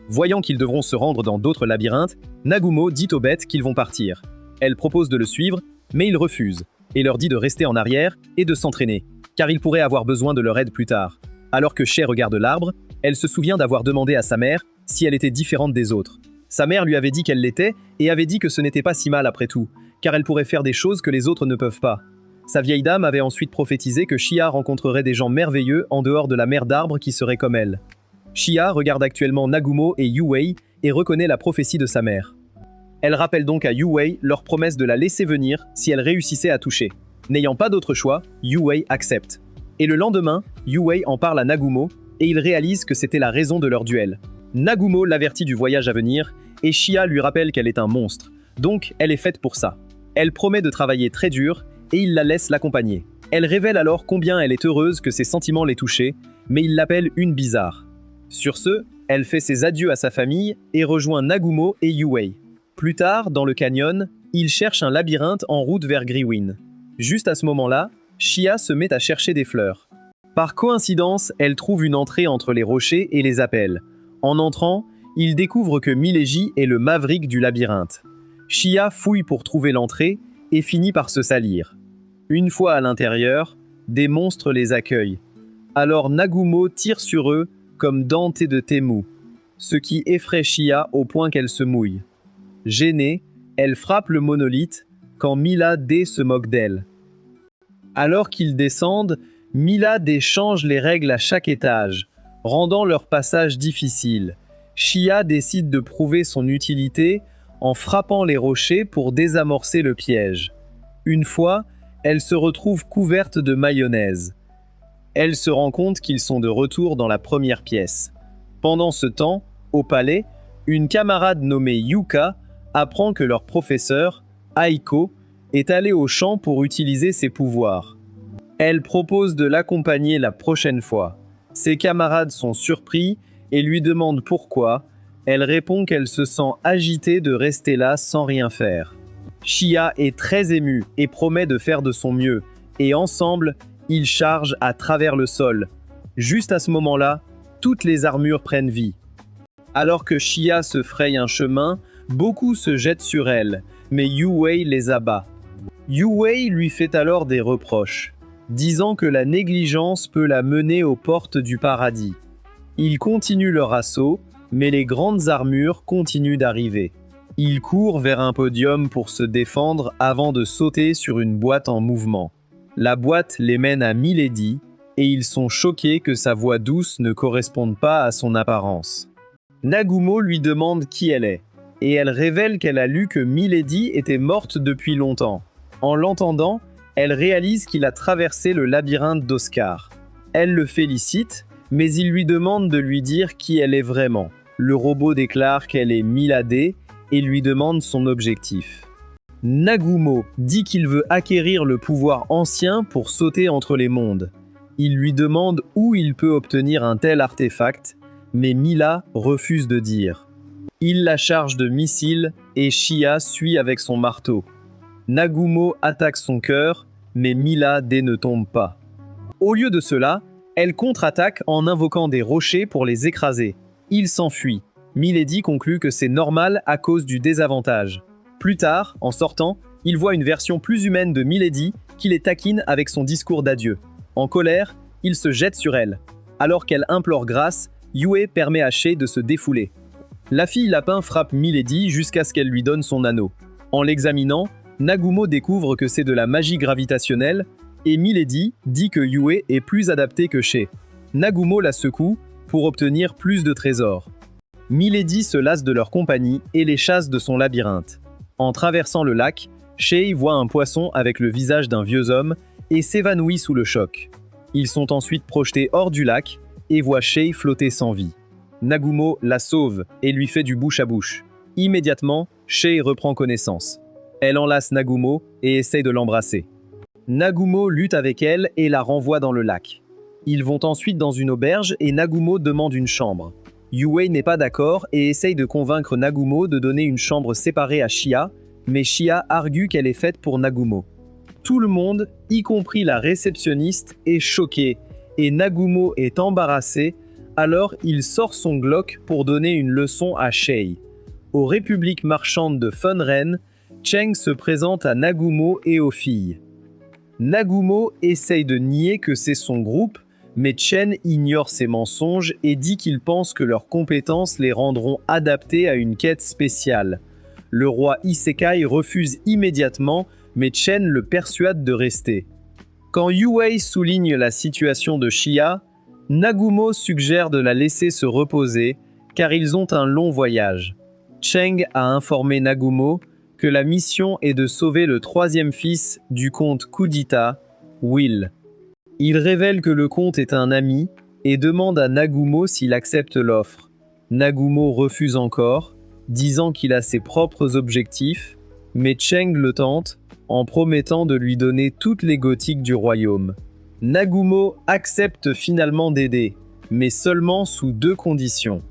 Voyant qu'ils devront se rendre dans d'autres labyrinthes, Nagumo dit aux bêtes qu'ils vont partir. Elle propose de le suivre, mais ils refusent, et leur dit de rester en arrière et de s'entraîner, car ils pourraient avoir besoin de leur aide plus tard. Alors que Shay regarde l'arbre, elle se souvient d'avoir demandé à sa mère si elle était différente des autres. Sa mère lui avait dit qu'elle l'était, et avait dit que ce n'était pas si mal après tout, car elle pourrait faire des choses que les autres ne peuvent pas. Sa vieille dame avait ensuite prophétisé que Shia rencontrerait des gens merveilleux en dehors de la mer d'arbres qui seraient comme elle. Shia regarde actuellement Nagumo et Yue et reconnaît la prophétie de sa mère. Elle rappelle donc à Yue leur promesse de la laisser venir si elle réussissait à toucher. N'ayant pas d'autre choix, Yue accepte. Et le lendemain, Yue en parle à Nagumo et il réalise que c'était la raison de leur duel. Nagumo l'avertit du voyage à venir et Shia lui rappelle qu'elle est un monstre, donc elle est faite pour ça. Elle promet de travailler très dur et il la laisse l'accompagner. Elle révèle alors combien elle est heureuse que ses sentiments l'aient touchée, mais il l'appelle une bizarre. Sur ce, elle fait ses adieux à sa famille et rejoint Nagumo et Yue. Plus tard, dans le canyon, ils cherchent un labyrinthe en route vers Griwin. Juste à ce moment-là, Shia se met à chercher des fleurs. Par coïncidence, elle trouve une entrée entre les rochers et les appelle. En entrant, il découvre que Mileji est le maverick du labyrinthe. Shia fouille pour trouver l'entrée et finit par se salir. Une fois à l'intérieur, des monstres les accueillent. Alors Nagumo tire sur eux comme Dante de Temu, ce qui effraie Shia au point qu'elle se mouille. Gênée, elle frappe le monolithe quand Mila-D se moque d'elle. Alors qu'ils descendent, Mila-D change les règles à chaque étage, rendant leur passage difficile. Shia décide de prouver son utilité en frappant les rochers pour désamorcer le piège. Une fois, elle se retrouve couverte de mayonnaise. Elle se rend compte qu'ils sont de retour dans la première pièce. Pendant ce temps, au palais, une camarade nommée Yuka apprend que leur professeur, Aiko, est allé au champ pour utiliser ses pouvoirs. Elle propose de l'accompagner la prochaine fois. Ses camarades sont surpris et lui demandent pourquoi. Elle répond qu'elle se sent agitée de rester là sans rien faire. Shia est très émue et promet de faire de son mieux, et ensemble, ils chargent à travers le sol. Juste à ce moment-là, toutes les armures prennent vie. Alors que Shia se fraye un chemin, beaucoup se jettent sur elle, mais Yue les abat. Yue lui fait alors des reproches, disant que la négligence peut la mener aux portes du paradis. Ils continuent leur assaut, mais les grandes armures continuent d'arriver. Ils courent vers un podium pour se défendre avant de sauter sur une boîte en mouvement. La boîte les mène à Milady, et ils sont choqués que sa voix douce ne corresponde pas à son apparence. Nagumo lui demande qui elle est, et elle révèle qu'elle a lu que Milady était morte depuis longtemps. En l'entendant, elle réalise qu'il a traversé le labyrinthe d'Oscar. Elle le félicite, mais il lui demande de lui dire qui elle est vraiment. Le robot déclare qu'elle est Mila-D et lui demande son objectif. Nagumo dit qu'il veut acquérir le pouvoir ancien pour sauter entre les mondes. Il lui demande où il peut obtenir un tel artefact, mais Mila refuse de dire. Il la charge de missiles et Shia suit avec son marteau. Nagumo attaque son cœur, mais Mila-D ne tombe pas. Au lieu de cela, elle contre-attaque en invoquant des rochers pour les écraser. Il s'enfuit. Milady conclut que c'est normal à cause du désavantage. Plus tard, en sortant, il voit une version plus humaine de Milady qui les taquine avec son discours d'adieu. En colère, il se jette sur elle. Alors qu'elle implore grâce, Yue permet à Shay de se défouler. La fille lapin frappe Milady jusqu'à ce qu'elle lui donne son anneau. En l'examinant, Nagumo découvre que c'est de la magie gravitationnelle et Milady dit que Yue est plus adapté que Shay. Nagumo la secoue pour obtenir plus de trésors. Milady se lasse de leur compagnie et les chasse de son labyrinthe. En traversant le lac, Shay voit un poisson avec le visage d'un vieux homme et s'évanouit sous le choc. Ils sont ensuite projetés hors du lac et voient Shay flotter sans vie. Nagumo la sauve et lui fait du bouche à bouche. Immédiatement, Shay reprend connaissance. Elle enlace Nagumo et essaye de l'embrasser. Nagumo lutte avec elle et la renvoie dans le lac. Ils vont ensuite dans une auberge et Nagumo demande une chambre. Yue n'est pas d'accord et essaye de convaincre Nagumo de donner une chambre séparée à Shia, mais Shia argue qu'elle est faite pour Nagumo. Tout le monde, y compris la réceptionniste, est choqué et Nagumo est embarrassé, alors il sort son Glock pour donner une leçon à Shay. Aux républiques marchandes de Funren, Cheng se présente à Nagumo et aux filles. Nagumo essaye de nier que c'est son groupe, mais Chen ignore ses mensonges et dit qu'il pense que leurs compétences les rendront adaptés à une quête spéciale. Le roi Isekai refuse immédiatement, mais Chen le persuade de rester. Quand Yue souligne la situation de Shia, Nagumo suggère de la laisser se reposer, car ils ont un long voyage. Cheng a informé Nagumo que la mission est de sauver le troisième fils du comte Kudita, Will. Il révèle que le comte est un ami et demande à Nagumo s'il accepte l'offre. Nagumo refuse encore, disant qu'il a ses propres objectifs, mais Cheng le tente en promettant de lui donner toutes les gothiques du royaume. Nagumo accepte finalement d'aider, mais seulement sous 2 conditions.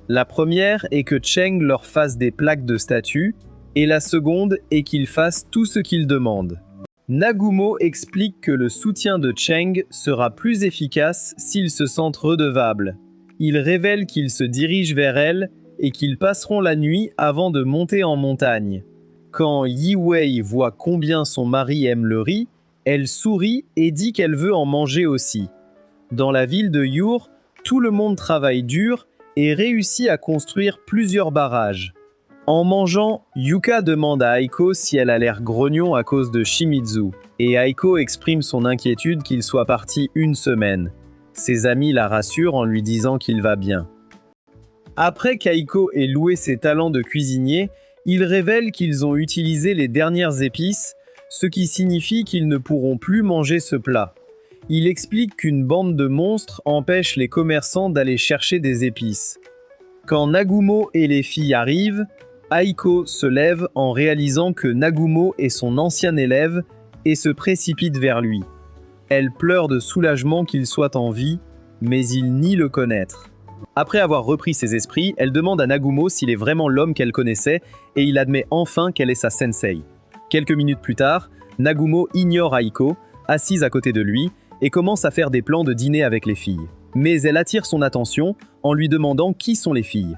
La première est que Cheng leur fasse des plaques de statue, et la seconde est qu'il fasse tout ce qu'il demande. Nagumo explique que le soutien de Cheng sera plus efficace s'ils se sentent redevables. Il révèle qu'ils se dirigent vers elle et qu'ils passeront la nuit avant de monter en montagne. Quand Yi-Wei voit combien son mari aime le riz, elle sourit et dit qu'elle veut en manger aussi. Dans la ville de Yur, tout le monde travaille dur et réussit à construire plusieurs barrages. En mangeant, Yuka demande à Aiko si elle a l'air grognon à cause de Shimizu, et Aiko exprime son inquiétude qu'il soit parti 1 semaine. Ses amis la rassurent en lui disant qu'il va bien. Après qu'Aiko ait loué ses talents de cuisinier, il révèle qu'ils ont utilisé les dernières épices, ce qui signifie qu'ils ne pourront plus manger ce plat. Il explique qu'une bande de monstres empêche les commerçants d'aller chercher des épices. Quand Nagumo et les filles arrivent, Aiko se lève en réalisant que Nagumo est son ancien élève et se précipite vers lui. Elle pleure de soulagement qu'il soit en vie, mais il nie le connaître. Après avoir repris ses esprits, elle demande à Nagumo s'il est vraiment l'homme qu'elle connaissait et il admet enfin qu'elle est sa sensei. Quelques minutes plus tard, Nagumo ignore Aiko, assise à côté de lui, et commence à faire des plans de dîner avec les filles. Mais elle attire son attention en lui demandant qui sont les filles.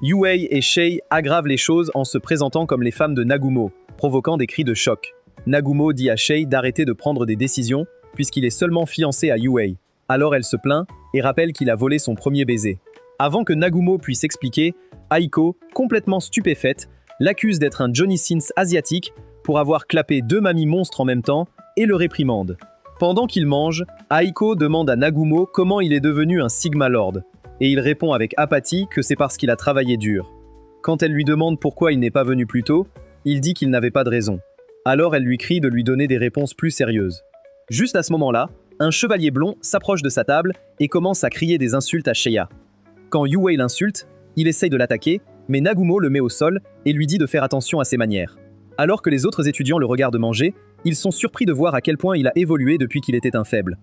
Yue et Shay aggravent les choses en se présentant comme les femmes de Nagumo, provoquant des cris de choc. Nagumo dit à Shay d'arrêter de prendre des décisions puisqu'il est seulement fiancé à Yue. Alors elle se plaint et rappelle qu'il a volé son premier baiser. Avant que Nagumo puisse expliquer, Aiko, complètement stupéfaite, l'accuse d'être un Johnny Sins asiatique pour avoir clapé 2 mamies monstres en même temps et le réprimande. Pendant qu'il mange, Aiko demande à Nagumo comment il est devenu un Sigma Lord. Et il répond avec apathie que c'est parce qu'il a travaillé dur. Quand elle lui demande pourquoi il n'est pas venu plus tôt, il dit qu'il n'avait pas de raison. Alors elle lui crie de lui donner des réponses plus sérieuses. Juste à ce moment-là, un chevalier blond s'approche de sa table et commence à crier des insultes à Shea. Quand Yue l'insulte, il essaye de l'attaquer, mais Nagumo le met au sol et lui dit de faire attention à ses manières. Alors que les autres étudiants le regardent manger, ils sont surpris de voir à quel point il a évolué depuis qu'il était un faible.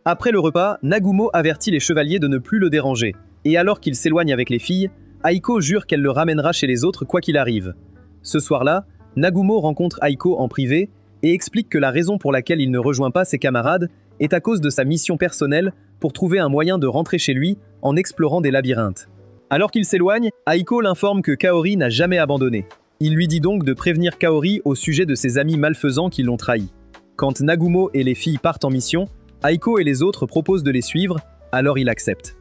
Après le repas, Nagumo avertit les chevaliers de ne plus le déranger. Et alors qu'il s'éloigne avec les filles, Aiko jure qu'elle le ramènera chez les autres quoi qu'il arrive. Ce soir-là, Nagumo rencontre Aiko en privé et explique que la raison pour laquelle il ne rejoint pas ses camarades est à cause de sa mission personnelle pour trouver un moyen de rentrer chez lui en explorant des labyrinthes. Alors qu'il s'éloigne, Aiko l'informe que Kaori n'a jamais abandonné. Il lui dit donc de prévenir Kaori au sujet de ses amis malfaisants qui l'ont trahi. Quand Nagumo et les filles partent en mission, Aiko et les autres proposent de les suivre, alors il accepte.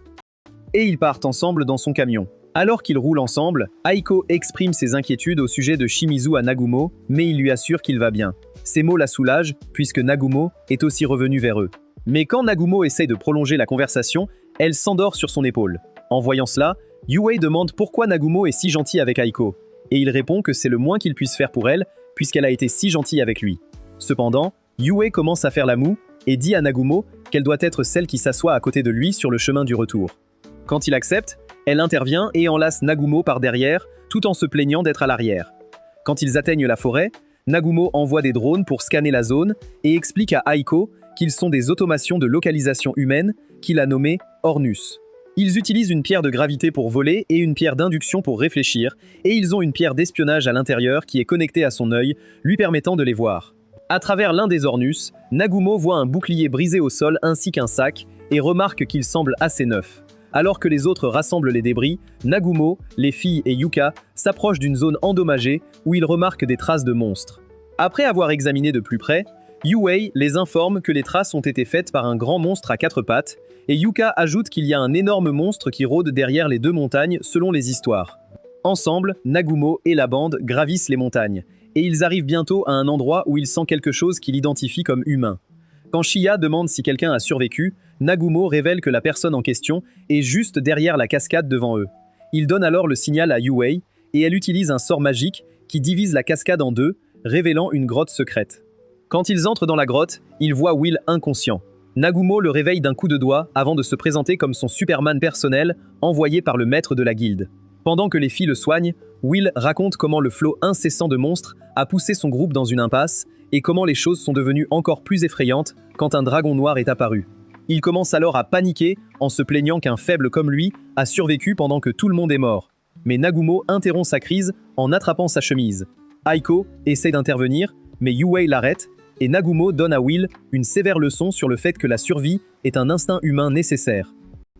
Et ils partent ensemble dans son camion. Alors qu'ils roulent ensemble, Aiko exprime ses inquiétudes au sujet de Shimizu à Nagumo, mais il lui assure qu'il va bien. Ces mots la soulagent, puisque Nagumo est aussi revenu vers eux. Mais quand Nagumo essaye de prolonger la conversation, Elle s'endort sur son épaule. En voyant cela, Yue demande pourquoi Nagumo est si gentil avec Aiko, et il répond que c'est le moins qu'il puisse faire pour elle, puisqu'elle a été si gentille avec lui. Cependant, Yue commence à faire la moue et dit à Nagumo qu'elle doit être celle qui s'assoit à côté de lui sur le chemin du retour. Quand il accepte, elle intervient et enlace Nagumo par derrière, tout en se plaignant d'être à l'arrière. Quand ils atteignent la forêt, Nagumo envoie des drones pour scanner la zone et explique à Aiko qu'ils sont des automations de localisation humaine qu'il a nommées Ornus. Ils utilisent une pierre de gravité pour voler et une pierre d'induction pour réfléchir, et ils ont une pierre d'espionnage à l'intérieur qui est connectée à son œil, lui permettant de les voir. À travers l'un des Ornus, Nagumo voit un bouclier brisé au sol ainsi qu'un sac, et remarque qu'il semble assez neuf. Alors que les autres rassemblent les débris, Nagumo, les filles et Yuka s'approchent d'une zone endommagée où ils remarquent des traces de monstres. Après avoir examiné de plus près, Yue les informe que les traces ont été faites par un grand monstre à 4 pattes, et Yuka ajoute qu'il y a un énorme monstre qui rôde derrière les 2 montagnes selon les histoires. Ensemble, Nagumo et la bande gravissent les montagnes, et ils arrivent bientôt à un endroit où il sent quelque chose qu'il identifie comme humain. Quand Shia demande si quelqu'un a survécu, Nagumo révèle que la personne en question est juste derrière la cascade devant eux. Il donne alors le signal à Yue, et elle utilise un sort magique qui divise la cascade en 2, révélant une grotte secrète. Quand ils entrent dans la grotte, ils voient Will inconscient. Nagumo le réveille d'un coup de doigt avant de se présenter comme son Superman personnel, envoyé par le maître de la guilde. Pendant que les filles le soignent, Will raconte comment le flot incessant de monstres a poussé son groupe dans une impasse et comment les choses sont devenues encore plus effrayantes quand un dragon noir est apparu. Il commence alors à paniquer en se plaignant qu'un faible comme lui a survécu pendant que tout le monde est mort. Mais Nagumo interrompt sa crise en attrapant sa chemise. Aiko essaie d'intervenir, mais Yue l'arrête et Nagumo donne à Will une sévère leçon sur le fait que la survie est un instinct humain nécessaire.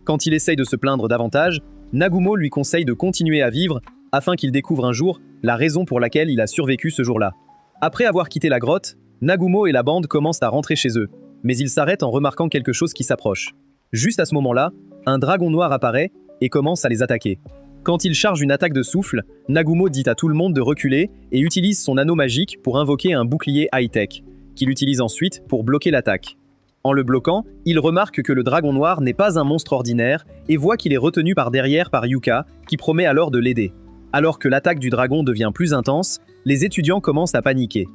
Quand il essaye de se plaindre davantage, Nagumo lui conseille de continuer à vivre afin qu'il découvre un jour la raison pour laquelle il a survécu ce jour-là. Après avoir quitté la grotte, Nagumo et la bande commencent à rentrer chez eux, mais ils s'arrêtent en remarquant quelque chose qui s'approche. Juste à ce moment-là, un dragon noir apparaît et commence à les attaquer. Quand il charge une attaque de souffle, Nagumo dit à tout le monde de reculer et utilise son anneau magique pour invoquer un bouclier high-tech, qu'il utilise ensuite pour bloquer l'attaque. En le bloquant, il remarque que le dragon noir n'est pas un monstre ordinaire et voit qu'il est retenu par derrière par Yuka, qui promet alors de l'aider. Alors que l'attaque du dragon devient plus intense, les étudiants commencent à paniquer.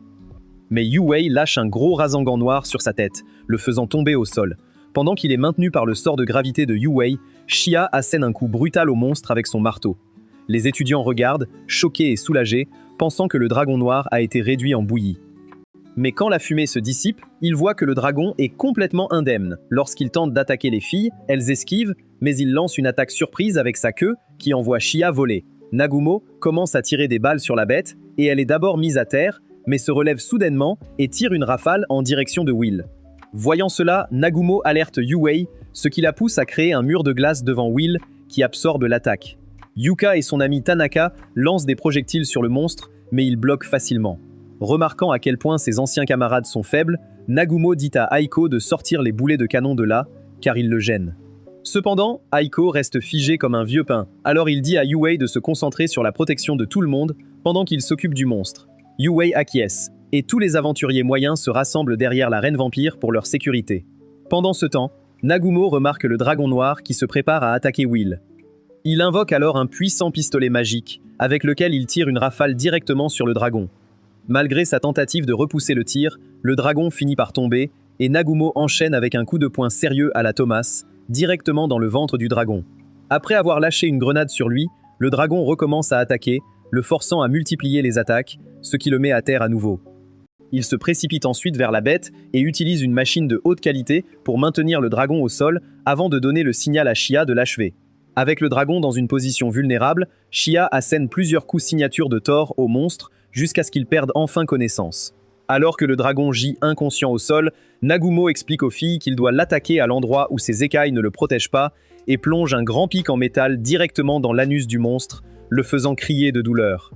Mais Yue lâche un gros Rasengan noir sur sa tête, le faisant tomber au sol. Pendant qu'il est maintenu par le sort de gravité de Yue, Shia assène un coup brutal au monstre avec son marteau. Les étudiants regardent, choqués et soulagés, pensant que le dragon noir a été réduit en bouillie. Mais quand la fumée se dissipe, ils voient que le dragon est complètement indemne. Lorsqu'il tente d'attaquer les filles, elles esquivent, mais il lance une attaque surprise avec sa queue qui envoie Shia voler. Nagumo commence à tirer des balles sur la bête, et elle est d'abord mise à terre, mais se relève soudainement et tire une rafale en direction de Will. Voyant cela, Nagumo alerte Yue, ce qui la pousse à créer un mur de glace devant Will qui absorbe l'attaque. Yuka et son ami Tanaka lancent des projectiles sur le monstre, mais il bloque facilement. Remarquant à quel point ses anciens camarades sont faibles, Nagumo dit à Aiko de sortir les boulets de canon de là, car il le gêne. Cependant, Aiko reste figé comme un vieux pain, alors il dit à Yue de se concentrer sur la protection de tout le monde pendant qu'il s'occupe du monstre. Yue acquiesce, et tous les aventuriers moyens se rassemblent derrière la reine vampire pour leur sécurité. Pendant ce temps, Nagumo remarque le dragon noir qui se prépare à attaquer Will. Il invoque alors un puissant pistolet magique, avec lequel il tire une rafale directement sur le dragon. Malgré sa tentative de repousser le tir, le dragon finit par tomber, et Nagumo enchaîne avec un coup de poing sérieux à la Thomas, directement dans le ventre du dragon. Après avoir lâché une grenade sur lui, le dragon recommence à attaquer, le forçant à multiplier les attaques, ce qui le met à terre à nouveau. Il se précipite ensuite vers la bête et utilise une machine de haute qualité pour maintenir le dragon au sol avant de donner le signal à Shia de l'achever. Avec le dragon dans une position vulnérable, Shia assène plusieurs coups signature de Thor au monstre jusqu'à ce qu'il perde enfin connaissance. Alors que le dragon gît inconscient au sol, Nagumo explique aux filles qu'il doit l'attaquer à l'endroit où ses écailles ne le protègent pas et plonge un grand pic en métal directement dans l'anus du monstre, le faisant crier de douleur.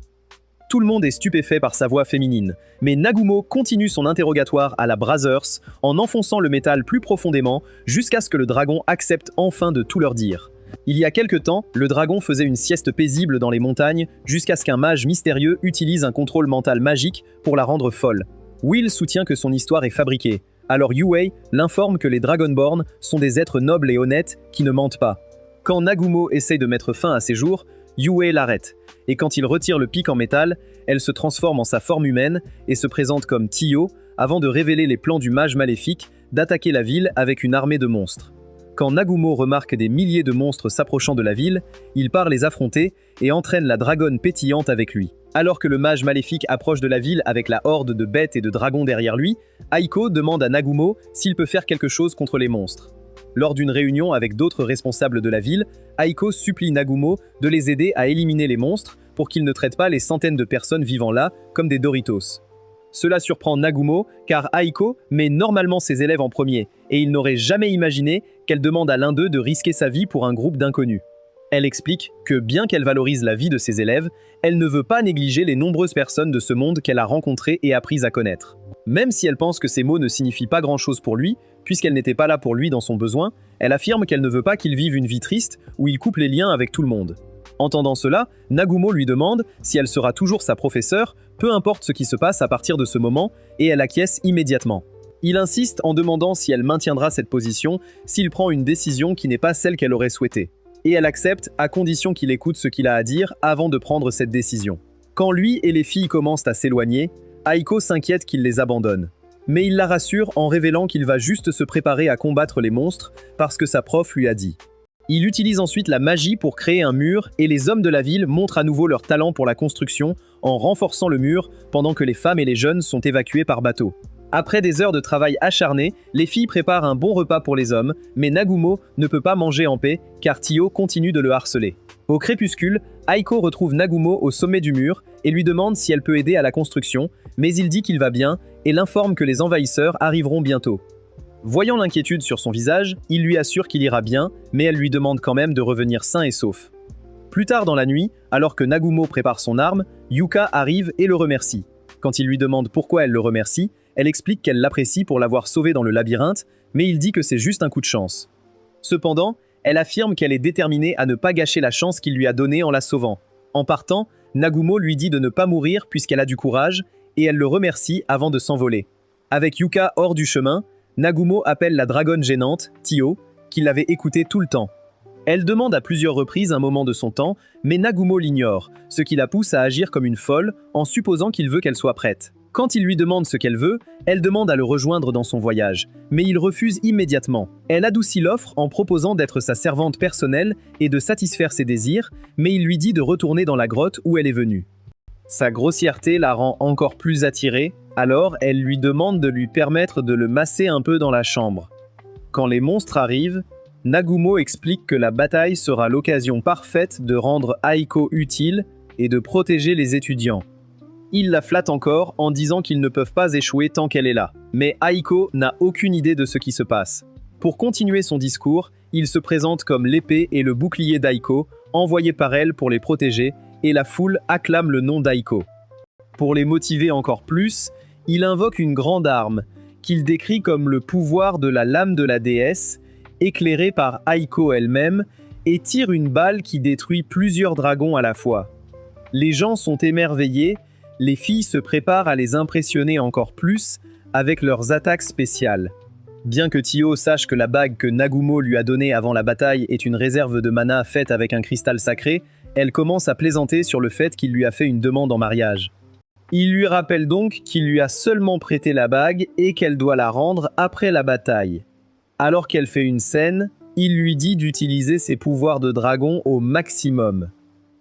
Tout le monde est stupéfait par sa voix féminine, mais Nagumo continue son interrogatoire à la Brazzers en enfonçant le métal plus profondément jusqu'à ce que le dragon accepte enfin de tout leur dire. Il y a quelque temps, le dragon faisait une sieste paisible dans les montagnes jusqu'à ce qu'un mage mystérieux utilise un contrôle mental magique pour la rendre folle. Will soutient que son histoire est fabriquée, Alors Yue l'informe que les Dragonborn sont des êtres nobles et honnêtes qui ne mentent pas. Quand Nagumo essaye de mettre fin à ses jours, Yue l'arrête, et quand il retire le pic en métal, elle se transforme en sa forme humaine et se présente comme Tio avant de révéler les plans du mage maléfique d'attaquer la ville avec une armée de monstres. Quand Nagumo remarque des milliers de monstres s'approchant de la ville, il part les affronter et entraîne la dragonne pétillante avec lui. Alors que le mage maléfique approche de la ville avec la horde de bêtes et de dragons derrière lui, Aiko demande à Nagumo s'il peut faire quelque chose contre les monstres. Lors d'une réunion avec d'autres responsables de la ville, Aiko supplie Nagumo de les aider à éliminer les monstres pour qu'ils ne traitent pas les centaines de personnes vivant là comme des Doritos. Cela surprend Nagumo car Aiko met normalement ses élèves en premier et il n'aurait jamais imaginé qu'elle demande à l'un d'eux de risquer sa vie pour un groupe d'inconnus. Elle explique que bien qu'elle valorise la vie de ses élèves, elle ne veut pas négliger les nombreuses personnes de ce monde qu'elle a rencontrées et apprises à connaître. Même si elle pense que ces mots ne signifient pas grand-chose pour lui, puisqu'elle n'était pas là pour lui dans son besoin, elle affirme qu'elle ne veut pas qu'il vive une vie triste où il coupe les liens avec tout le monde. Entendant cela, Nagumo lui demande si elle sera toujours sa professeure, peu importe ce qui se passe à partir de ce moment, et elle acquiesce immédiatement. Il insiste en demandant si elle maintiendra cette position s'il prend une décision qui n'est pas celle qu'elle aurait souhaitée. Et elle accepte à condition qu'il écoute ce qu'il a à dire avant de prendre cette décision. Quand lui et les filles commencent à s'éloigner, Aiko s'inquiète qu'il les abandonne. Mais il la rassure en révélant qu'il va juste se préparer à combattre les monstres parce que sa prof lui a dit. Il utilise ensuite la magie pour créer un mur et les hommes de la ville montrent à nouveau leur talent pour la construction en renforçant le mur pendant que les femmes et les jeunes sont évacués par bateau. Après des heures de travail acharné, les filles préparent un bon repas pour les hommes, mais Nagumo ne peut pas manger en paix car Tio continue de le harceler. Au crépuscule, Aiko retrouve Nagumo au sommet du mur et lui demande si elle peut aider à la construction, mais il dit qu'il va bien et l'informe que les envahisseurs arriveront bientôt. Voyant l'inquiétude sur son visage, il lui assure qu'il ira bien, mais elle lui demande quand même de revenir sain et sauf. Plus tard dans la nuit, alors que Nagumo prépare son arme, Yuka arrive et le remercie. Quand il lui demande pourquoi elle le remercie, elle explique qu'elle l'apprécie pour l'avoir sauvé dans le labyrinthe, mais il dit que c'est juste un coup de chance. Cependant, elle affirme qu'elle est déterminée à ne pas gâcher la chance qu'il lui a donnée en la sauvant. En partant, Nagumo lui dit de ne pas mourir puisqu'elle a du courage, et elle le remercie avant de s'envoler. Avec Yuka hors du chemin, Nagumo appelle la dragonne gênante, Tio, qui l'avait écoutée tout le temps. Elle demande à plusieurs reprises un moment de son temps, mais Nagumo l'ignore, ce qui la pousse à agir comme une folle en supposant qu'il veut qu'elle soit prête. Quand il lui demande ce qu'elle veut, elle demande à le rejoindre dans son voyage, mais il refuse immédiatement. Elle adoucit l'offre en proposant d'être sa servante personnelle et de satisfaire ses désirs, mais il lui dit de retourner dans la grotte où elle est venue. Sa grossièreté la rend encore plus attirée, alors elle lui demande de lui permettre de le masser un peu dans la chambre. Quand les monstres arrivent, Nagumo explique que la bataille sera l'occasion parfaite de rendre Aiko utile et de protéger les étudiants. Il la flatte encore en disant qu'ils ne peuvent pas échouer tant qu'elle est là. Mais Aiko n'a aucune idée de ce qui se passe. Pour continuer son discours, il se présente comme l'épée et le bouclier d'Aiko, envoyés par elle pour les protéger, et la foule acclame le nom d'Aiko. Pour les motiver encore plus, il invoque une grande arme, qu'il décrit comme le pouvoir de la lame de la déesse, éclairée par Aiko elle-même, et tire une balle qui détruit plusieurs dragons à la fois. Les gens sont émerveillés, les filles se préparent à les impressionner encore plus avec leurs attaques spéciales. Bien que Tio sache que la bague que Nagumo lui a donnée avant la bataille est une réserve de mana faite avec un cristal sacré, elle commence à plaisanter sur le fait qu'il lui a fait une demande en mariage. Il lui rappelle donc qu'il lui a seulement prêté la bague et qu'elle doit la rendre après la bataille. Alors qu'elle fait une scène, il lui dit d'utiliser ses pouvoirs de dragon au maximum.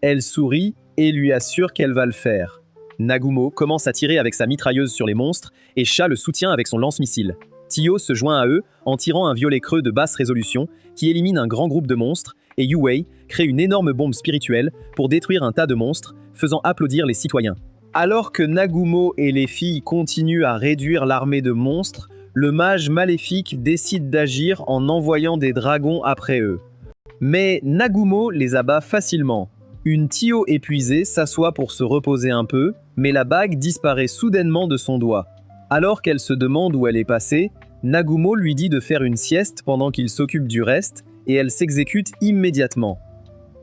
Elle sourit et lui assure qu'elle va le faire. Nagumo commence à tirer avec sa mitrailleuse sur les monstres et Sha le soutient avec son lance-missile. Tio se joint à eux en tirant un violet creux de basse résolution qui élimine un grand groupe de monstres et Yue crée une énorme bombe spirituelle pour détruire un tas de monstres, faisant applaudir les citoyens. Alors que Nagumo et les filles continuent à réduire l'armée de monstres, le mage maléfique décide d'agir en envoyant des dragons après eux. Mais Nagumo les abat facilement. Une Tio épuisée s'assoit pour se reposer un peu, mais la bague disparaît soudainement de son doigt. Alors qu'elle se demande où elle est passée, Nagumo lui dit de faire une sieste pendant qu'il s'occupe du reste, et elle s'exécute immédiatement.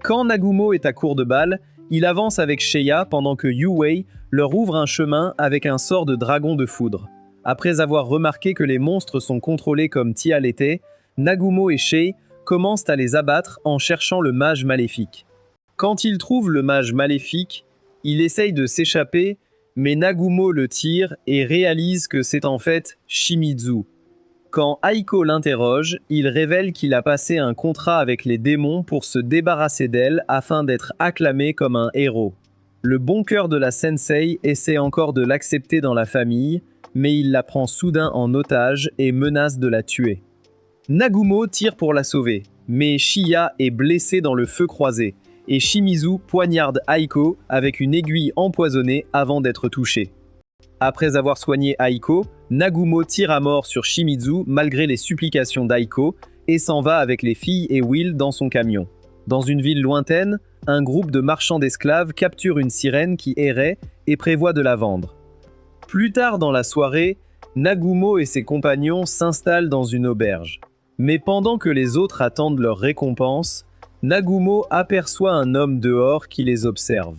Quand Nagumo est à court de balles, il avance avec Seiya pendant que Yue leur ouvre un chemin avec un sort de dragon de foudre. Après avoir remarqué que les monstres sont contrôlés comme Tia l'était, Nagumo et Shei commencent à les abattre en cherchant le mage maléfique. Quand il trouve le mage maléfique, il essaye de s'échapper, mais Nagumo le tire et réalise que c'est en fait Shimizu. Quand Aiko l'interroge, il révèle qu'il a passé un contrat avec les démons pour se débarrasser d'elle afin d'être acclamé comme un héros. Le bon cœur de la sensei essaie encore de l'accepter dans la famille, mais il la prend soudain en otage et menace de la tuer. Nagumo tire pour la sauver, mais Shiya est blessé dans le feu croisé, et Shimizu poignarde Aiko avec une aiguille empoisonnée avant d'être touché. Après avoir soigné Aiko, Nagumo tire à mort sur Shimizu malgré les supplications d'Aiko et s'en va avec les filles et Will dans son camion. Dans une ville lointaine, un groupe de marchands d'esclaves capture une sirène qui errait et prévoit de la vendre. Plus tard dans la soirée, Nagumo et ses compagnons s'installent dans une auberge. Mais pendant que les autres attendent leur récompense, Nagumo aperçoit un homme dehors qui les observe.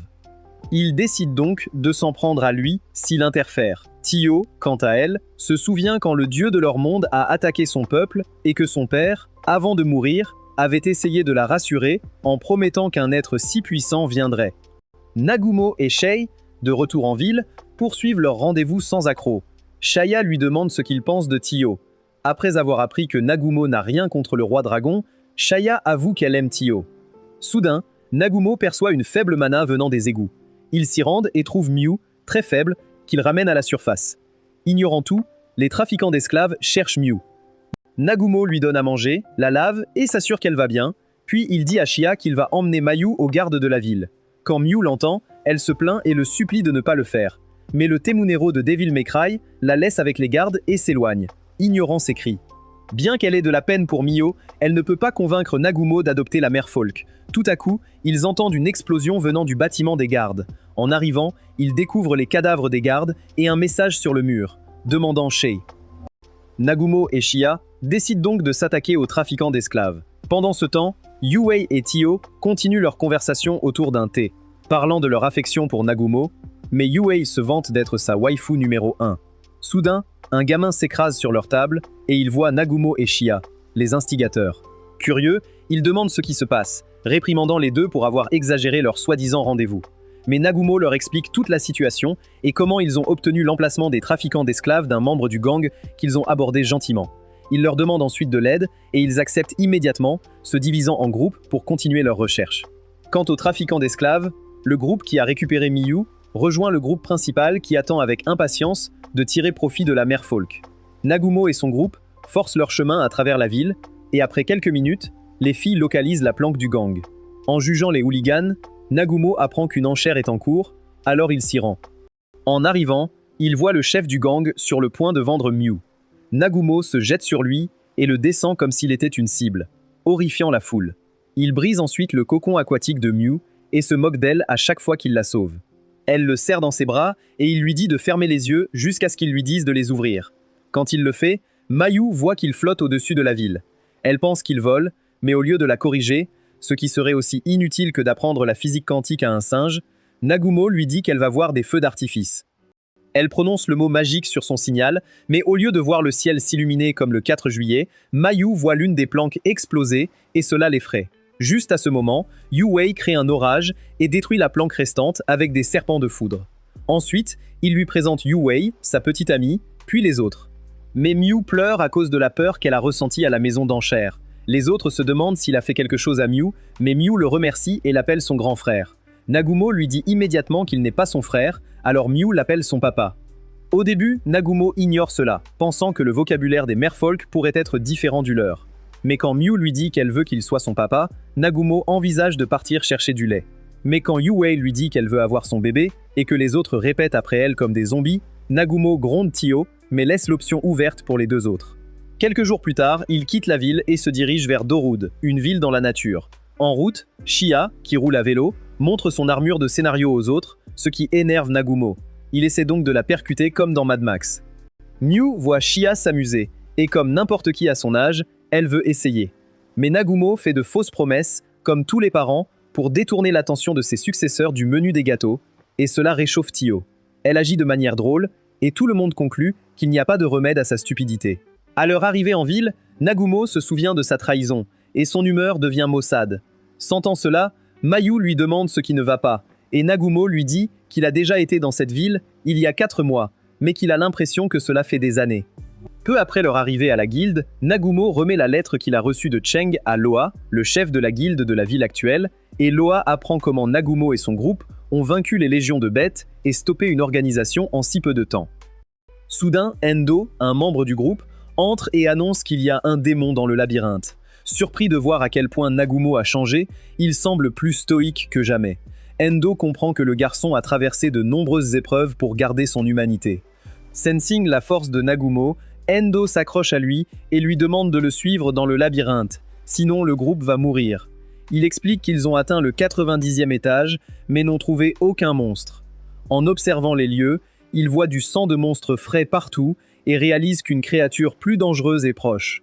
Il décide donc de s'en prendre à lui s'il interfère. Tio, quant à elle, se souvient quand le dieu de leur monde a attaqué son peuple et que son père, avant de mourir, avait essayé de la rassurer en promettant qu'un être si puissant viendrait. Nagumo et Shei, de retour en ville, poursuivent leur rendez-vous sans accroc. Shaya lui demande ce qu'il pense de Tio. Après avoir appris que Nagumo n'a rien contre le roi dragon, Shaya avoue qu'elle aime Tio. Soudain, Nagumo perçoit une faible mana venant des égouts. Ils s'y rendent et trouvent Miu, très faible, qu'ils ramènent à la surface. Ignorant tout, les trafiquants d'esclaves cherchent Miu. Nagumo lui donne à manger, la lave et s'assure qu'elle va bien, puis il dit à Shia qu'il va emmener Mayu aux gardes de la ville. Quand Miu l'entend, elle se plaint et le supplie de ne pas le faire. Mais le Temunero de Devil May Cry la laisse avec les gardes et s'éloigne, ignorant ses cris. Bien qu'elle ait de la peine pour Mio, elle ne peut pas convaincre Nagumo d'adopter la mère Folk. Tout à coup, ils entendent une explosion venant du bâtiment des gardes. En arrivant, ils découvrent les cadavres des gardes et un message sur le mur, demandant Shei. Nagumo et Shia décident donc de s'attaquer aux trafiquants d'esclaves. Pendant ce temps, Yuei et Tio continuent leur conversation autour d'un thé, parlant de leur affection pour Nagumo, mais Yuei se vante d'être sa waifu numéro 1. Soudain, un gamin s'écrase sur leur table et ils voient Nagumo et Shia, les instigateurs. Curieux, ils demandent ce qui se passe, réprimandant les deux pour avoir exagéré leur soi-disant rendez-vous. Mais Nagumo leur explique toute la situation et comment ils ont obtenu l'emplacement des trafiquants d'esclaves d'un membre du gang qu'ils ont abordé gentiment. Il leur demande ensuite de l'aide et ils acceptent immédiatement, se divisant en groupes pour continuer leurs recherches. Quant aux trafiquants d'esclaves, le groupe qui a récupéré Miyu rejoint le groupe principal qui attend avec impatience de tirer profit de la mère Folk. Nagumo et son groupe forcent leur chemin à travers la ville et après quelques minutes, les filles localisent la planque du gang. En jugeant les hooligans, Nagumo apprend qu'une enchère est en cours, alors il s'y rend. En arrivant, il voit le chef du gang sur le point de vendre Miu. Nagumo se jette sur lui et le descend comme s'il était une cible, horrifiant la foule. Il brise ensuite le cocon aquatique de Miu et se moque d'elle à chaque fois qu'il la sauve. Elle le serre dans ses bras et il lui dit de fermer les yeux jusqu'à ce qu'il lui dise de les ouvrir. Quand il le fait, Mayu voit qu'il flotte au-dessus de la ville. Elle pense qu'il vole, mais au lieu de la corriger, ce qui serait aussi inutile que d'apprendre la physique quantique à un singe, Nagumo lui dit qu'elle va voir des feux d'artifice. Elle prononce le mot magique sur son signal, mais au lieu de voir le ciel s'illuminer comme le 4 juillet, Mayu voit l'une des planques exploser et cela l'effraie. Juste à ce moment, Yuei crée un orage et détruit la planque restante avec des serpents de foudre. Ensuite, il lui présente Yuei, sa petite amie, puis les autres. Mais Miu pleure à cause de la peur qu'elle a ressentie à la maison d'enchères. Les autres se demandent s'il a fait quelque chose à Miu, mais Miu le remercie et l'appelle son grand frère. Nagumo lui dit immédiatement qu'il n'est pas son frère, alors Miu l'appelle son papa. Au début, Nagumo ignore cela, pensant que le vocabulaire des merfolk pourrait être différent du leur. Mais quand Miu lui dit qu'elle veut qu'il soit son papa, Nagumo envisage de partir chercher du lait. Mais quand Yuei lui dit qu'elle veut avoir son bébé, et que les autres répètent après elle comme des zombies, Nagumo gronde Tio, mais laisse l'option ouverte pour les deux autres. Quelques jours plus tard, il quitte la ville et se dirige vers Dorud, une ville dans la nature. En route, Shia, qui roule à vélo, montre son armure de scénario aux autres, ce qui énerve Nagumo. Il essaie donc de la percuter comme dans Mad Max. Miu voit Shia s'amuser, et comme n'importe qui à son âge, elle veut essayer. Mais Nagumo fait de fausses promesses, comme tous les parents, pour détourner l'attention de ses successeurs du menu des gâteaux, et cela réchauffe Tio. Elle agit de manière drôle, et tout le monde conclut qu'il n'y a pas de remède à sa stupidité. À leur arrivée en ville, Nagumo se souvient de sa trahison, et son humeur devient maussade. Sentant cela, Mayu lui demande ce qui ne va pas, et Nagumo lui dit qu'il a déjà été dans cette ville il y a 4 mois, mais qu'il a l'impression que cela fait des années. Peu après leur arrivée à la guilde, Nagumo remet la lettre qu'il a reçue de Cheng à Loa, le chef de la guilde de la ville actuelle, et Loa apprend comment Nagumo et son groupe ont vaincu les légions de bêtes et stoppé une organisation en si peu de temps. Soudain, Endo, un membre du groupe, entre et annonce qu'il y a un démon dans le labyrinthe. Surpris de voir à quel point Nagumo a changé, il semble plus stoïque que jamais. Endo comprend que le garçon a traversé de nombreuses épreuves pour garder son humanité. Sensing la force de Nagumo, Endo s'accroche à lui et lui demande de le suivre dans le labyrinthe, sinon le groupe va mourir. Il explique qu'ils ont atteint le 90e étage, mais n'ont trouvé aucun monstre. En observant les lieux, il voit du sang de monstres frais partout et réalise qu'une créature plus dangereuse est proche.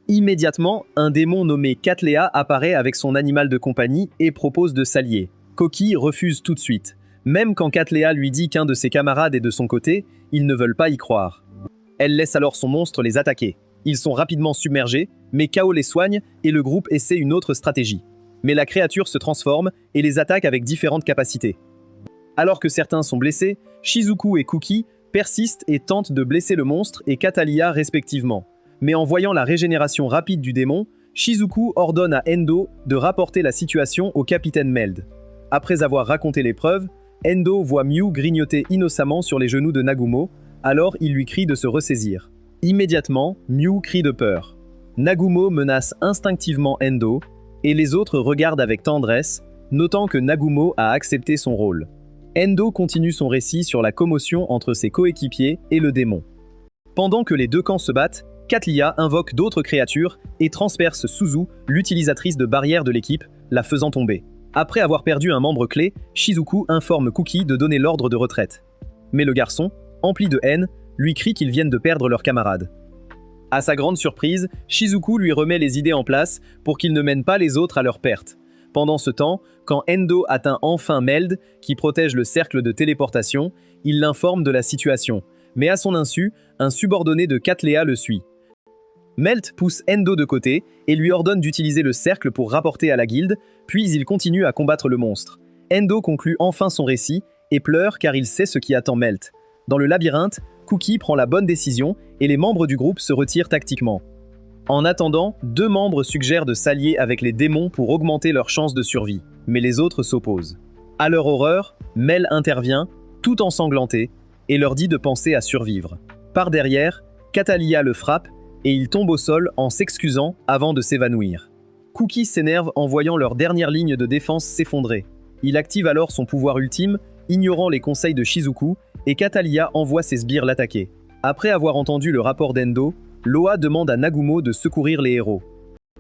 Immédiatement, un démon nommé Cattleya apparaît avec son animal de compagnie et propose de s'allier. Koki refuse tout de suite. Même quand Cattleya lui dit qu'un de ses camarades est de son côté, ils ne veulent pas y croire. Elle laisse alors son monstre les attaquer. Ils sont rapidement submergés, mais Kao les soigne et le groupe essaie une autre stratégie. Mais la créature se transforme et les attaque avec différentes capacités. Alors que certains sont blessés, Shizuku et Kuki persistent et tentent de blesser le monstre et Catalia respectivement. Mais en voyant la régénération rapide du démon, Shizuku ordonne à Endo de rapporter la situation au capitaine Meld. Après avoir raconté l'épreuve, Endo voit Miu grignoter innocemment sur les genoux de Nagumo, alors il lui crie de se ressaisir. Immédiatement, Miu crie de peur. Nagumo menace instinctivement Endo, et les autres regardent avec tendresse, notant que Nagumo a accepté son rôle. Endo continue son récit sur la commotion entre ses coéquipiers et le démon. Pendant que les deux camps se battent, Cattleya invoque d'autres créatures et transperce Suzu, l'utilisatrice de barrière de l'équipe, la faisant tomber. Après avoir perdu un membre clé, Shizuku informe Kuki de donner l'ordre de retraite. Mais le garçon, empli de haine, lui crie qu'ils viennent de perdre leur camarade. À sa grande surprise, Shizuku lui remet les idées en place pour qu'ils ne mènent pas les autres à leur perte. Pendant ce temps, quand Endo atteint enfin Meld, qui protège le cercle de téléportation, il l'informe de la situation. Mais à son insu, un subordonné de Cattleya le suit. Meld pousse Endo de côté et lui ordonne d'utiliser le cercle pour rapporter à la guilde, puis il continue à combattre le monstre. Endo conclut enfin son récit et pleure car il sait ce qui attend Meld. Dans le labyrinthe, Kuki prend la bonne décision et les membres du groupe se retirent tactiquement. En attendant, 2 membres suggèrent de s'allier avec les démons pour augmenter leurs chances de survie, mais les autres s'opposent. À leur horreur, Mel intervient, tout ensanglanté, et leur dit de penser à survivre. Par derrière, Catalia le frappe et il tombe au sol en s'excusant avant de s'évanouir. Kuki s'énerve en voyant leur dernière ligne de défense s'effondrer. Il active alors son pouvoir ultime, ignorant les conseils de Shizuku, et Catalia envoie ses sbires l'attaquer. Après avoir entendu le rapport d'Endo, Loa demande à Nagumo de secourir les héros.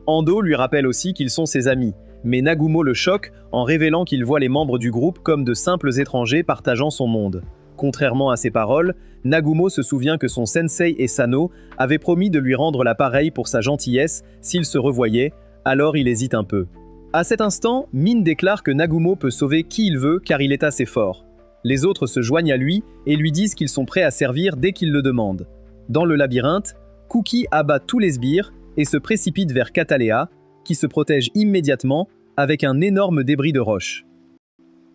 Endo lui rappelle aussi qu'ils sont ses amis, mais Nagumo le choque en révélant qu'il voit les membres du groupe comme de simples étrangers partageant son monde. Contrairement à ses paroles, Nagumo se souvient que son sensei Esano avait promis de lui rendre l'appareil pour sa gentillesse s'ils se revoyaient, alors il hésite un peu. À cet instant, Min déclare que Nagumo peut sauver qui il veut car il est assez fort. Les autres se joignent à lui et lui disent qu'ils sont prêts à servir dès qu'il le demande. Dans le labyrinthe, Kuki abat tous les sbires et se précipite vers Cattleya, qui se protège immédiatement avec un énorme débris de roche.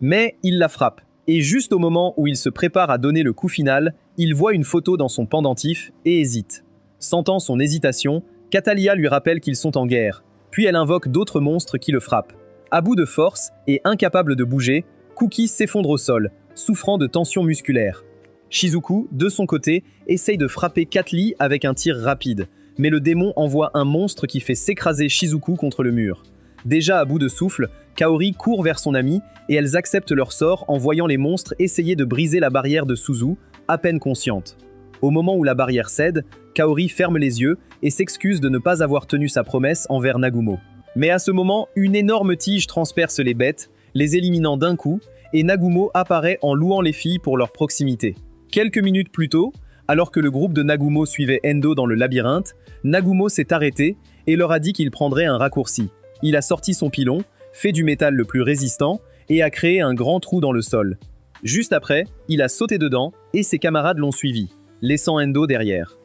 Mais il la frappe, et juste au moment où il se prépare à donner le coup final, il voit une photo dans son pendentif et hésite. Sentant son hésitation, Cattleya lui rappelle qu'ils sont en guerre, puis elle invoque d'autres monstres qui le frappent. À bout de force et incapable de bouger, Kuki s'effondre au sol, souffrant de tension musculaire. Shizuku, de son côté, essaye de frapper Katli avec un tir rapide, mais le démon envoie un monstre qui fait s'écraser Shizuku contre le mur. Déjà à bout de souffle, Kaori court vers son ami et elles acceptent leur sort en voyant les monstres essayer de briser la barrière de Suzu, à peine consciente. Au moment où la barrière cède, Kaori ferme les yeux et s'excuse de ne pas avoir tenu sa promesse envers Nagumo. Mais à ce moment, une énorme tige transperce les bêtes, les éliminant d'un coup, et Nagumo apparaît en louant les filles pour leur proximité. Quelques minutes plus tôt, alors que le groupe de Nagumo suivait Endo dans le labyrinthe, Nagumo s'est arrêté et leur a dit qu'il prendrait un raccourci. Il a sorti son pilon, fait du métal le plus résistant et a créé un grand trou dans le sol. Juste après, il a sauté dedans et ses camarades l'ont suivi. laissant Endo derrière.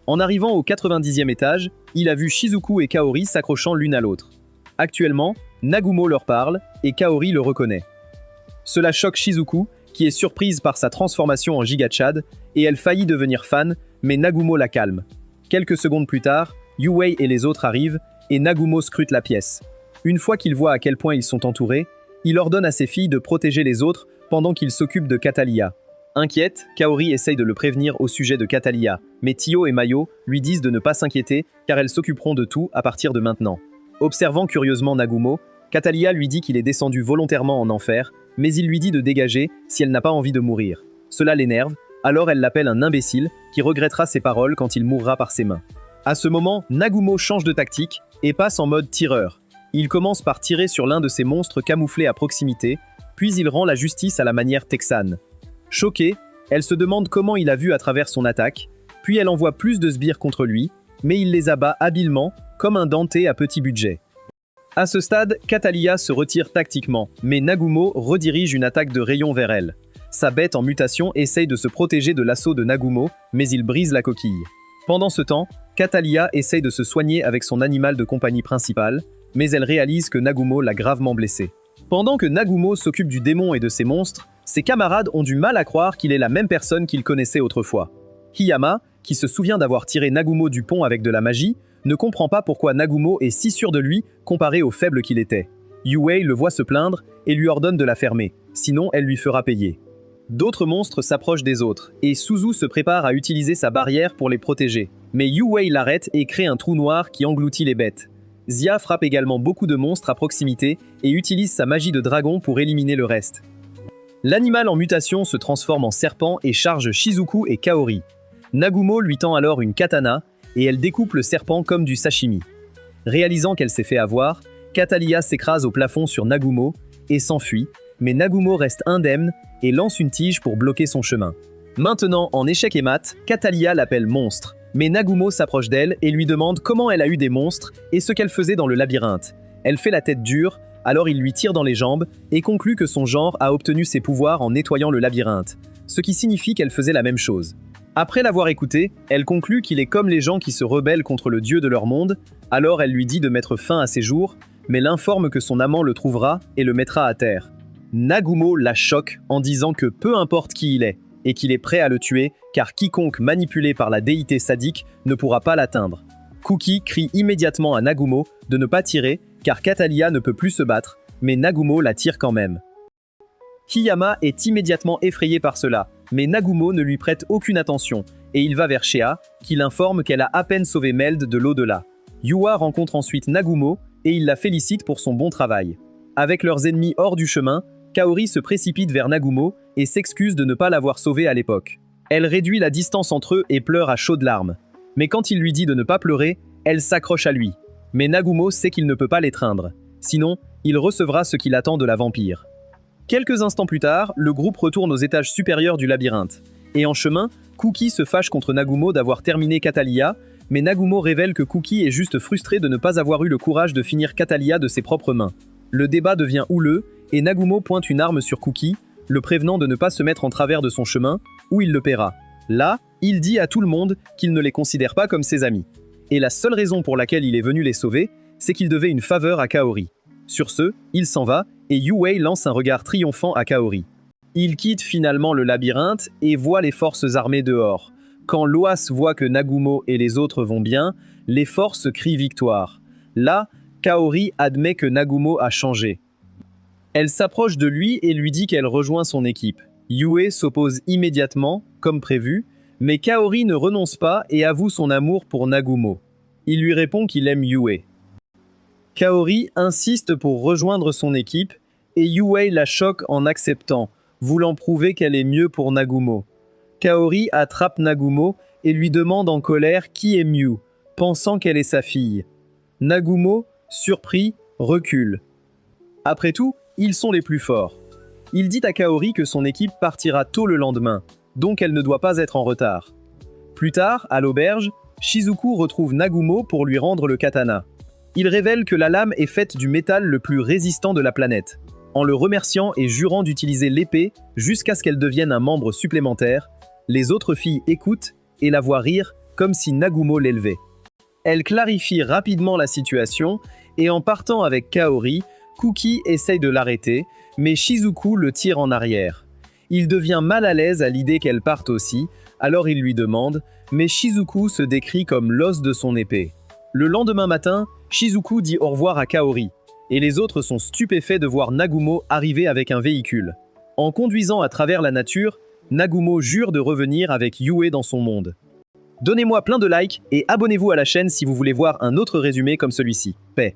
En arrivant au 90e étage, il a vu Shizuku et Kaori s'accrochant l'une à l'autre. Actuellement, Nagumo leur parle et Kaori le reconnaît. Cela choque Shizuku, qui est surprise par sa transformation en Giga Chad, et elle faillit devenir fan, mais Nagumo la calme. Quelques secondes plus tard, Yue et les autres arrivent, et Nagumo scrute la pièce. Une fois qu'il voit à quel point ils sont entourés, il ordonne à ses filles de protéger les autres pendant qu'il s'occupe de Catalia. Inquiète, Kaori essaye de le prévenir au sujet de Catalia, mais Tio et Mayo lui disent de ne pas s'inquiéter car elles s'occuperont de tout à partir de maintenant. Observant curieusement Nagumo, Catalia lui dit qu'il est descendu volontairement en enfer, mais il lui dit de dégager si elle n'a pas envie de mourir. Cela l'énerve, alors elle l'appelle un imbécile qui regrettera ses paroles quand il mourra par ses mains. À ce moment, Nagumo change de tactique et passe en mode tireur. Il commence par tirer sur l'un de ces monstres camouflés à proximité, puis il rend la justice à la manière texane. Choquée, elle se demande comment il a vu à travers son attaque, puis elle envoie plus de sbires contre lui, mais il les abat habilement, comme un Dante à petit budget. À ce stade, Catalia se retire tactiquement, mais Nagumo redirige une attaque de rayon vers elle. Sa bête en mutation essaye de se protéger de l'assaut de Nagumo, mais il brise la coquille. Pendant ce temps, Catalia essaye de se soigner avec son animal de compagnie principal, mais elle réalise que Nagumo l'a gravement blessé. Pendant que Nagumo s'occupe du démon et de ses monstres, ses camarades ont du mal à croire qu'il est la même personne qu'ils connaissaient autrefois. Hiyama, qui se souvient d'avoir tiré Nagumo du pont avec de la magie, ne comprend pas pourquoi Nagumo est si sûr de lui comparé au faible qu'il était. Yue le voit se plaindre et lui ordonne de la fermer, sinon elle lui fera payer. D'autres monstres s'approchent des autres, et Suzu se prépare à utiliser sa barrière pour les protéger. Mais Yue l'arrête et crée un trou noir qui engloutit les bêtes. Zia frappe également beaucoup de monstres à proximité et utilise sa magie de dragon pour éliminer le reste. L'animal en mutation se transforme en serpent et charge Shizuku et Kaori. Nagumo lui tend alors une katana et elle découpe le serpent comme du sashimi. Réalisant qu'elle s'est fait avoir, Catalia s'écrase au plafond sur Nagumo et s'enfuit, mais Nagumo reste indemne et lance une tige pour bloquer son chemin. Maintenant en échec et mat, Catalia l'appelle monstre, mais Nagumo s'approche d'elle et lui demande comment elle a eu des monstres et ce qu'elle faisait dans le labyrinthe. Elle fait la tête dure, alors il lui tire dans les jambes et conclut que son genre a obtenu ses pouvoirs en nettoyant le labyrinthe, ce qui signifie qu'elle faisait la même chose. Après l'avoir écouté, elle conclut qu'il est comme les gens qui se rebellent contre le dieu de leur monde, alors elle lui dit de mettre fin à ses jours, mais l'informe que son amant le trouvera et le mettra à terre. Nagumo la choque en disant que peu importe qui il est, et qu'il est prêt à le tuer, car quiconque manipulé par la déité sadique ne pourra pas l'atteindre. Kuki crie immédiatement à Nagumo de ne pas tirer, car Catalia ne peut plus se battre, mais Nagumo la tire quand même. Hiyama est immédiatement effrayé par cela, mais Nagumo ne lui prête aucune attention, et il va vers Shea, qui l'informe qu'elle a à peine sauvé Meld de l'au-delà. Yua rencontre ensuite Nagumo, et il la félicite pour son bon travail. Avec leurs ennemis hors du chemin, Kaori se précipite vers Nagumo et s'excuse de ne pas l'avoir sauvé à l'époque. Elle réduit la distance entre eux et pleure à chaudes larmes. Mais quand il lui dit de ne pas pleurer, elle s'accroche à lui. Mais Nagumo sait qu'il ne peut pas l'étreindre. Sinon, il recevra ce qu'il attend de la vampire. Quelques instants plus tard, le groupe retourne aux étages supérieurs du labyrinthe. Et en chemin, Kuki se fâche contre Nagumo d'avoir terminé Catalia, mais Nagumo révèle que Kuki est juste frustré de ne pas avoir eu le courage de finir Catalia de ses propres mains. Le débat devient houleux, et Nagumo pointe une arme sur Kuki, le prévenant de ne pas se mettre en travers de son chemin, ou il le paiera. Là, il dit à tout le monde qu'il ne les considère pas comme ses amis. Et la seule raison pour laquelle il est venu les sauver, c'est qu'il devait une faveur à Kaori. Sur ce, il s'en va, et Yue lance un regard triomphant à Kaori. Il quitte finalement le labyrinthe et voit les forces armées dehors. Quand Loas voit que Nagumo et les autres vont bien, les forces crient victoire. Là, Kaori admet que Nagumo a changé. Elle s'approche de lui et lui dit qu'elle rejoint son équipe. Yue s'oppose immédiatement, comme prévu, mais Kaori ne renonce pas et avoue son amour pour Nagumo. Il lui répond qu'il aime Yue. Kaori insiste pour rejoindre son équipe et Yue la choque en acceptant, voulant prouver qu'elle est mieux pour Nagumo. Kaori attrape Nagumo et lui demande en colère qui est Mew, pensant qu'elle est sa fille. Nagumo, surpris, recule. Après tout, ils sont les plus forts. Il dit à Kaori que son équipe partira tôt le lendemain, donc elle ne doit pas être en retard. Plus tard, à l'auberge, Shizuku retrouve Nagumo pour lui rendre le katana. Il révèle que la lame est faite du métal le plus résistant de la planète. En le remerciant et jurant d'utiliser l'épée jusqu'à ce qu'elle devienne un membre supplémentaire, les autres filles écoutent et la voit rire, comme si Nagumo l'élevait. Elle clarifie rapidement la situation, et en partant avec Kaori, Kuki essaye de l'arrêter, mais Shizuku le tire en arrière. Il devient mal à l'aise à l'idée qu'elle parte aussi, alors il lui demande, mais Shizuku se décrit comme l'os de son épée. Le lendemain matin, Shizuku dit au revoir à Kaori, et les autres sont stupéfaits de voir Nagumo arriver avec un véhicule. En conduisant à travers la nature, Nagumo jure de revenir avec Yue dans son monde. Donnez-moi plein de likes et abonnez-vous à la chaîne si vous voulez voir un autre résumé comme celui-ci. Paix.